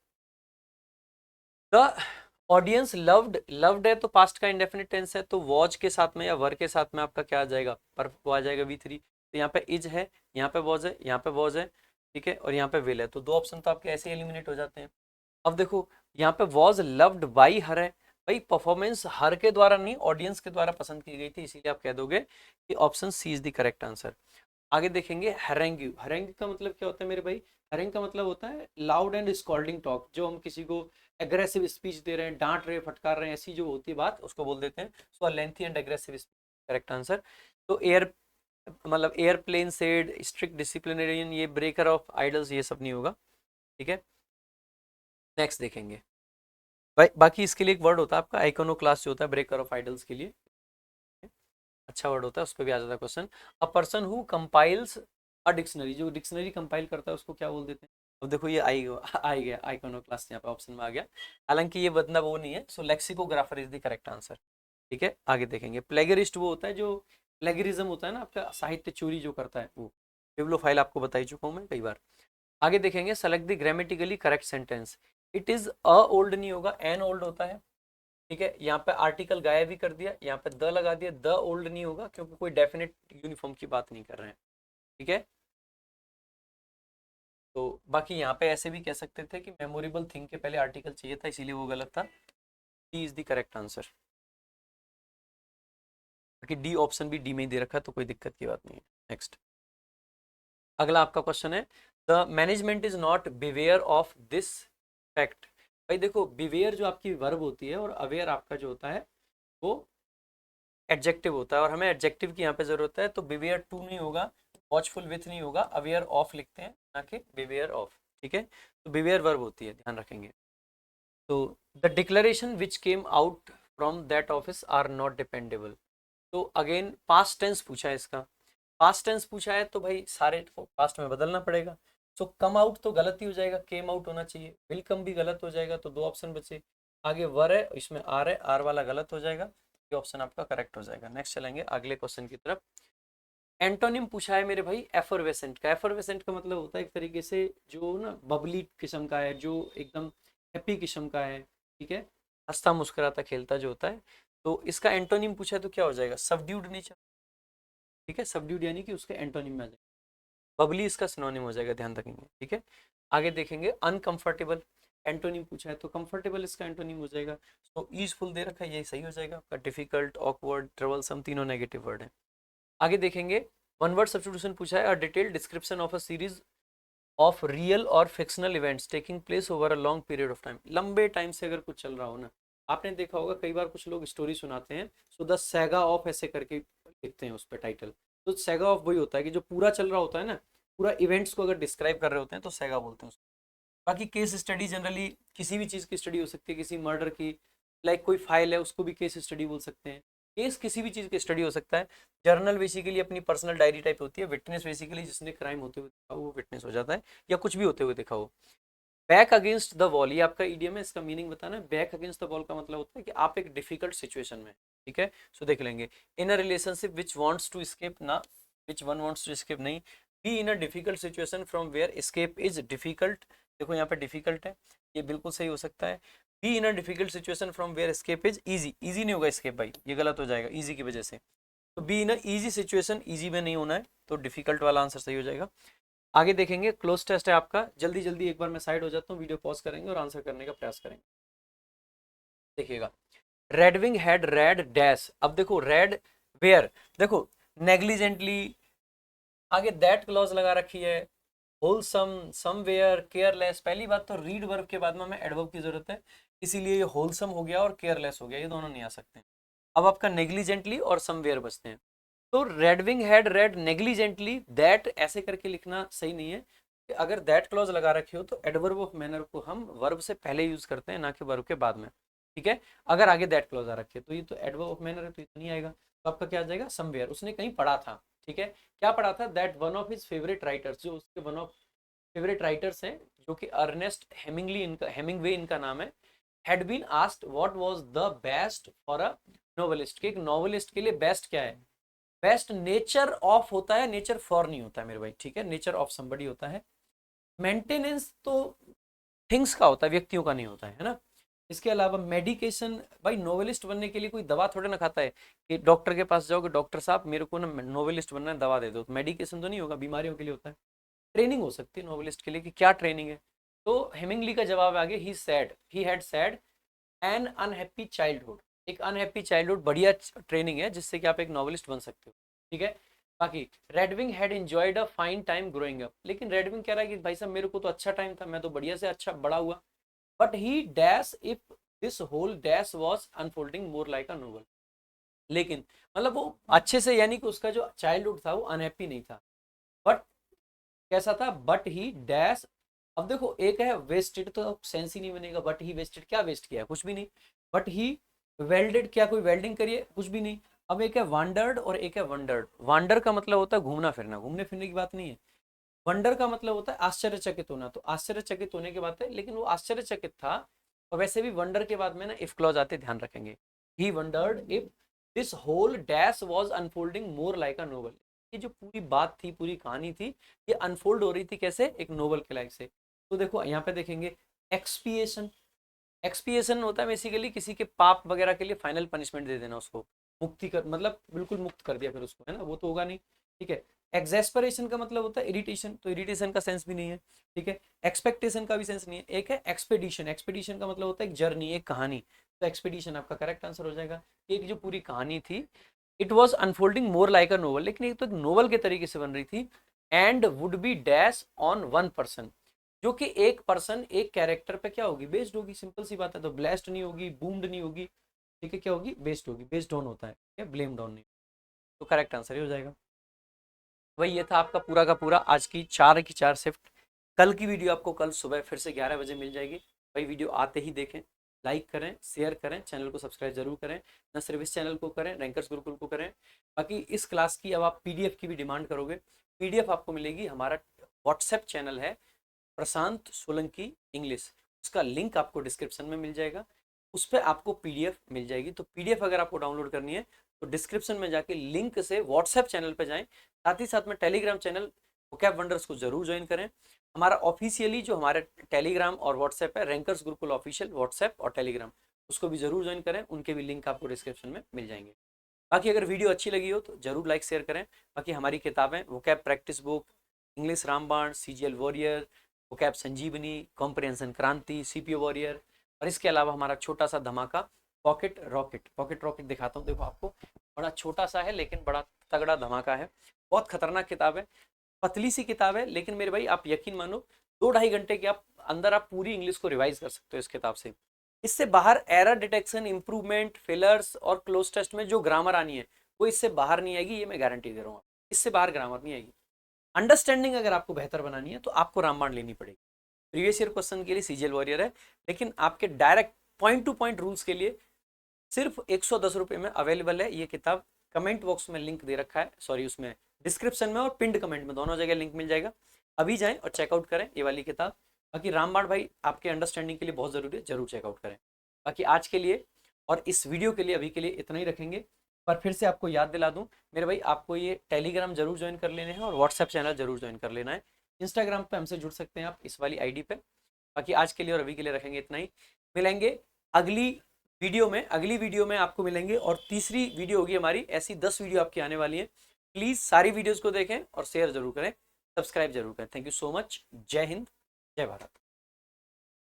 द ऑडियंस लव्ड, लव्ड है तो पास्ट का इंडेफिनिट टेंस है, तो वॉच के साथ में या वर के साथ में आपका क्या आ जाएगा, पर वो आ जाएगा V3। तो यहाँ पे इज है, यहाँ पे वॉज है, यहाँ पे वॉज है, ठीक है, और यहाँ पे विल है, तो दो ऑप्शन तो आपके ऐसे एलिमिनेट हो जाते हैं। अब देखो यहाँ पे वॉज लव्ड बाई हर है, भाई परफॉर्मेंस हर के द्वारा नहीं, ऑडियंस के द्वारा पसंद की गई थी, इसीलिए आप कह दोगे कि option C is the correct answer. आगे देखेंगे हैरेंग। हैरेंग का मतलब क्या होता है मेरे भाई, हैरेंग का मतलब होता है लाउड एंड स्कॉल्डिंग टॉक, जो हम किसी को एग्रेसिव स्पीच दे रहे हैं, डांट रहे हैं, फटकार रहे हैं, ऐसी जो होती है बात, उसको बोल देते हैं। So lengthy and aggressive correct answer. तो एयर मतलब एयरप्लेन सेड, स्ट्रिक्ट डिसिप्लिनरियन, ये ब्रेकर ऑफ आइडल्स, ये सब नहीं होगा, ठीक है। नेक्स्ट देखेंगे भाई, बाकी इसके लिए एक वर्ड होता है आपका आइकोनो क्लास, जो होता है ब्रेकर ऑफ आइडल्स के लिए, अच्छा वर्ड होता है, उस पर भी आ जाता है question. A person who compiles a dictionary, जो डिक्शनरी कंपाइल करता है उसको क्या बोल देते हैं। अब देखो ये आई गया आइकोनो क्लास, यहाँ पे ऑप्शन में आ गया, हालांकि ये बदला वो नहीं है। So lexicographer is the correct answer, ठीक है। आगे देखेंगे प्लेगरिस्ट, वो होता है जो प्लेगरिज्म होता है ना आपका, साहित्य चोरी जो करता है वो। बिब्लोफाइल आपको बता ही चुका हूँ मैं कई बार। आगे देखेंगे select the grammatically correct sentence. It is a old नहीं होगा, एन ओल्ड होता है, ठीक है। यहाँ पे आर्टिकल गायब भी कर दिया, यहाँ पे द लगा दिया, द ओल्ड नहीं होगा क्योंकि कोई डेफिनेट यूनिफॉर्म की बात नहीं कर रहे हैं, ठीक है। तो बाकी यहाँ पे ऐसे भी कह सकते थे कि मेमोरेबल थिंग के पहले आर्टिकल चाहिए था, इसीलिए वो गलत था। D is the correct answer. बाकी डी ऑप्शन भी डी में ही दे रखा है, तो कोई दिक्कत की बात नहीं है। नेक्स्ट, अगला आपका क्वेश्चन है, the management is not beware of this fact. भाई देखो बिवेयर जो आपकी वर्ब होती है और अवेयर आपका जो होता है वो एडजेक्टिव होता है, और हमें एडजेक्टिव की यहाँ पे जरूरत है। तो बिवेयर टू नहीं होगा, वॉचफुल विथ नहीं होगा, अवेयर ऑफ लिखते हैं ना कि बिवेयर ऑफ, ठीक है। तो बिवेयर वर्ब होती है, ध्यान रखेंगे। तो the declaration which came out from that office are not dependable. तो अगेन पास्ट टेंस पूछा है इसका, पास्ट टेंस पूछा है तो भाई सारे पास्ट में बदलना पड़ेगा। सो कम आउट तो गलत ही हो जाएगा, केम आउट होना चाहिए। विल कम भी गलत हो जाएगा, तो दो ऑप्शन बचे। आगे वर है, इसमें आर है, आर वाला गलत हो जाएगा, ये ऑप्शन आपका करेक्ट हो जाएगा। नेक्स्ट चलेंगे अगले क्वेश्चन की तरफ। एंटोनिम पूछा है मेरे भाई एफरवेसेंट का। एफरवेसेंट का मतलब होता है एक तरीके से जो ना बबली किस्म का है, जो एकदम हैप्पी किस्म का है, ठीक है, हंसता मुस्कुराता खेलता जो होता है। तो इसका एंटोनिम पूछा है तो क्या हो जाएगा, सबड्यूड नेचर, ठीक है। सबड्यूड यानी कि उसके एंटोनिम में आ जाएगा, बबली इसका सिनोनिम हो जाएगा, ध्यान रखेंगे, ठीक है। आगे देखेंगे अनकंफर्टेबल, एंटोनिम पूछा है तो कंफर्टेबल इसका एंटोनिम हो जाएगा। तो ईजफुल दे रखा है, ये सही हो जाएगा आपका। डिफिकल्ट, ऑकवर्ड, ट्रबलसम, तीनों नेगेटिव वर्ड है। आगे देखेंगे वन वर्ड सब्स्टिट्यूशन पूछा है, a detailed description of a series of real और fictional events taking place over a long period of time. लंबे टाइम से अगर कुछ चल रहा हो ना, आपने देखा होगा कई बार कुछ लोग स्टोरी सुनाते हैं, सो द सैगा ऑफ ऐसे करके लिखते हैं उस पर टाइटल। तो सैगा ऑफ वही होता है कि जो पूरा चल रहा होता है ना, पूरा इवेंट्स को अगर डिस्क्राइब कर रहे होते हैं तो सैगा बोलते हैं उसको। बाकी केस स्टडी जनरली किसी भी चीज़ की स्टडी हो सकती है, किसी मर्डर की, लाइक कोई फाइल है उसको भी केस स्टडी बोल सकते हैं। केस किसी भी चीज़ की स्टडी हो सकता है। जर्नल बेसिकली अपनी पर्सनल डायरी टाइप होती है। विटनेस बेसिकली जिसने क्राइम होते हुए देखा हो वो विटनेस हो जाता है, या कुछ भी होते हुए देखा हो। बैक अगेंस्ट द वॉल, ये आपका इडियम है, इसका मीनिंग बताना है। बैक अगेंस्ट द वॉल का मतलब होता है कि आप एक डिफिकल्ट सिचुएशन में, ठीक है, सो देख लेंगे। In a relationship which wants to escape, ना which one wants to escape नहीं, be in a difficult situation from where escape is difficult, देखो यहाँ पे डिफिकल्ट है, ये बिल्कुल सही हो सकता है। Be in a difficult situation from where escape is easy, easy नहीं होगा एस्केप भाई, ये गलत हो जाएगा इजी की वजह से। तो B in a easy situation, easy में नहीं होना है, तो डिफिकल्ट वाला आंसर सही हो जाएगा। आगे देखेंगे, क्लोज टेस्ट है आपका, जल्दी जल्दी एक बार मैं साइड हो जाता हूँ, वीडियो पॉज करेंगे और आंसर करने का प्रयास करेंगे। देखिएगा, रेडविंग हैड रेड डैश, अब देखो रेड वेयर, देखो नेग्लिजेंटली, आगे दैट क्लॉज लगा रखी है, होलसम, समवेयर, केयरलेस। पहली बात तो रीड वर्ब के बाद में हमें एडवर्ब की जरूरत है, इसीलिए ये होलसम हो गया और केयरलेस हो गया, ये दोनों नहीं आ सकते। अब आपका नेग्लिजेंटली और समवेयर बचते हैं। तो Redwing had read negligently, that ऐसे करके लिखना सही नहीं है, कि अगर दैट क्लॉज लगा रखी हो तो एडवर्ब ऑफ मैनर को हम वर्ब से पहले यूज करते हैं, ना कि वर्ब के बाद में, ठीक है। अगर आगे दैट क्लॉज आ रखी है तो ये तो एडवर्ब ऑफ मैनर है, तो ये तो नहीं आएगा, तो आपका क्या आ जाएगा, समवेयर, उसने कहीं पढ़ा था, ठीक है। क्या पढ़ा था, that one of his favourite writers, जो उसके वन ऑफ फेवरेट राइटर्स हैं, जो कि अर्नेस्ट हेमिंगली, इनका हेमिंगवे इनका नाम है, had been asked what was the best for a novelist, कि एक नोवेलिस्ट के लिए बेस्ट क्या है, बेस्ट नेचर ऑफ होता है, नेचर फॉर नहीं होता है मेरे भाई, ठीक है, नेचर ऑफ समबडी होता है। मेंटेनेंस तो थिंग्स का होता है, व्यक्तियों का नहीं होता है ना। इसके अलावा मेडिकेशन, भाई नोवेलिस्ट बनने के लिए कोई दवा थोड़े ना खाता है, कि डॉक्टर के पास जाओगे, डॉक्टर साहब मेरे को ना नोवेलिस्ट बनना है, दवा दे दो, तो मेडिकेशन तो नहीं होगा, बीमारियों के लिए होता है। ट्रेनिंग हो सकती है नोवेलिस्ट के लिए, कि क्या ट्रेनिंग है, तो हेमिंगली का जवाब आगे, he said, he had said an unhappy childhood, एक अनहैप्पी चाइल्डहुड बढ़िया ट्रेनिंग है, जिससे कि आप एक नॉवलिस्ट बन सकते हो, ठीक है। बाकी Redwing had enjoyed a fine time growing up, लेकिन रेडविंग कह रहा है कि भाई साहब मेरे को तो अच्छा टाइम था, मैं तो बढ़िया से अच्छा बड़ा हुआ, but he dash if this whole dash was unfolding more like a novel, लेकिन मतलब वो अच्छे से, यानी कि उसका जो चाइल्डहुड था वो अनहैप्पी नहीं था, बट कैसा था, बट ही डैश, अब देखो एक है वेस्टेड, तो सेंस ही नहीं बनेगा, बट ही वेस्टेड, क्या वेस्ट किया है, कुछ भी नहीं। बट ही वेल्डेड, क्या कोई वेल्डिंग करिए, कुछ भी नहीं। अब एक है वांडर्ड और एक है वंडर्ड, वांडर का मतलब होता है घूमना फिरना, घूमने फिरने की बात नहीं है। वंडर का मतलब होता है आश्चर्यचकित होना, तो आश्चर्यचकित होने की बात है, लेकिन वो आश्चर्यचकित था। और वैसे भी वंडर के बाद में ना इफ क्लॉज आते, ध्यान रखेंगे, he wondered if this whole dash was unfolding more like a novel, ये जो पूरी बात थी, पूरी कहानी थी, ये अनफोल्ड हो रही थी कैसे, एक नोवेल के लाइक से। तो देखो यहाँ पे देखेंगे, एक्सपिएशन, एक्सपिएशन होता है बेसिकली किसी के पाप वगैरह के लिए फाइनल पनिशमेंट दे देना उसको, मुक्ति कर, मतलब बिल्कुल मुक्त कर दिया फिर उसको, है ना, वो तो होगा नहीं, ठीक है। एक्सेस्परेशन का मतलब होता है इरिटेशन, तो इरिटेशन का सेंस भी नहीं है, ठीक है। एक्सपेक्टेशन का भी सेंस नहीं है। एक है एक्सपेडिशन, एक्सपेडिशन का मतलब होता है एक जर्नी, एक कहानी, तो एक्सपेडिशन आपका करेक्ट आंसर हो जाएगा। एक जो पूरी कहानी थी, it was unfolding more like a novel, लेकिन एक तो एक नोवल के तरीके से बन रही थी, and would be dash on one person, जो कि एक पर्सन, एक कैरेक्टर पे क्या होगी, बेस्ड होगी, सिंपल सी बात है, तो ब्लेस्ड नहीं होगी, बूम्ड नहीं होगी, ठीक है, क्या होगी, बेस्ड होगी, बेस्ड ऑन होता है, ब्लेम्ड ऑन नहीं, तो करेक्ट आंसर ही हो जाएगा। वही ये था आपका पूरा का पूरा आज की 4 की 4 शिफ्ट। कल की वीडियो आपको कल सुबह फिर से 11 बजे मिल जाएगी। भाई वीडियो आते ही देखें, लाइक करें, शेयर करें, चैनल को सब्सक्राइब जरूर करें, न सिर्फ इस चैनल को करें, रैंकर्स गुरुकुल को करें। बाकी इस क्लास की अब आप पीडीएफ की भी डिमांड करोगे, पीडीएफ आपको मिलेगी, हमारा व्हाट्सएप चैनल है प्रशांत सोलंकी इंग्लिश, उसका लिंक आपको डिस्क्रिप्शन में मिल जाएगा, उस पर आपको पीडीएफ मिल जाएगी। तो पीडीएफ अगर आपको डाउनलोड करनी है तो डिस्क्रिप्शन में जाके लिंक से व्हाट्सएप चैनल पे जाएं, साथ ही साथ में टेलीग्राम चैनल वोकैब वंडर्स को जरूर ज्वाइन करें। हमारा ऑफिशियली जो हमारे टेलीग्राम और व्हाट्सएप है, रैंकर्स गुरुकुल ऑफिशियल व्हाट्सएप और टेलीग्राम, उसको भी जरूर ज्वाइन करें, उनके भी लिंक आपको डिस्क्रिप्शन में मिल जाएंगे। बाकी अगर वीडियो अच्छी लगी हो तो जरूर लाइक शेयर करें। बाकी हमारी किताबें वोकैब प्रैक्टिस बुक, इंग्लिश रामबाण, सीजीएल वॉरियर, वोकैब संजीवनी, कॉम्प्रिहेंशन क्रांति, सीपीओ वॉरियर, और इसके अलावा हमारा छोटा सा धमाका पॉकेट रॉकेट, पॉकेट रॉकेट दिखाता हूँ, देखो आपको, बड़ा छोटा सा है लेकिन बड़ा तगड़ा धमाका है, बहुत खतरनाक किताब है, पतली सी किताब है, लेकिन मेरे भाई आप यकीन मानो 2-2.5 घंटे के आप अंदर आप पूरी इंग्लिश को रिवाइज कर सकते हो इस किताब से। इससे बाहर एरर डिटेक्शन, इंप्रूवमेंट, फेलर्स और क्लोज टेस्ट में जो ग्रामर आनी है वो इससे बाहर नहीं आएगी, ये मैं गारंटी दे रहा हूँ, इससे बाहर ग्रामर नहीं आएगी। अंडरस्टैंडिंग अगर आपको बेहतर बनानी है तो आपको रामबाण लेनी पड़ेगी। प्रीवियस ईयर क्वेश्चन के लिए सीजीएल वॉरियर है, लेकिन आपके direct point two point rules के लिए सिर्फ 110 रुपये में अवेलेबल है ये किताब। कमेंट बॉक्स में लिंक दे रखा है, सॉरी उसमें डिस्क्रिप्शन में और पिंड कमेंट में, दोनों जगह लिंक मिल जाएगा। अभी जाएं और चेकआउट करें ये वाली किताब। बाकी रामबाण भाई आपके अंडरस्टैंडिंग के लिए बहुत ज़रूरी है, जरूर चेकआउट करें। बाकी आज के लिए और इस वीडियो के लिए अभी के लिए इतना ही रखेंगे। पर फिर से आपको याद दिला दूं मेरे भाई, आपको ये टेलीग्राम जरूर ज्वाइन कर लेने हैं और व्हाट्सएप चैनल जरूर ज्वाइन कर लेना है। इंस्टाग्राम पे हमसे जुड़ सकते हैं आप इस वाली आईडी पे। बाकी आज के लिए और अभी के लिए रखेंगे इतना ही। मिलेंगे अगली वीडियो में आपको मिलेंगे, और तीसरी वीडियो होगी हमारी, ऐसी 10 वीडियो आपकी आने वाली है। प्लीज़ सारी वीडियोज़ को देखें और शेयर जरूर करें, सब्सक्राइब जरूर करें। Thank you so much. जय हिंद, जय भारत।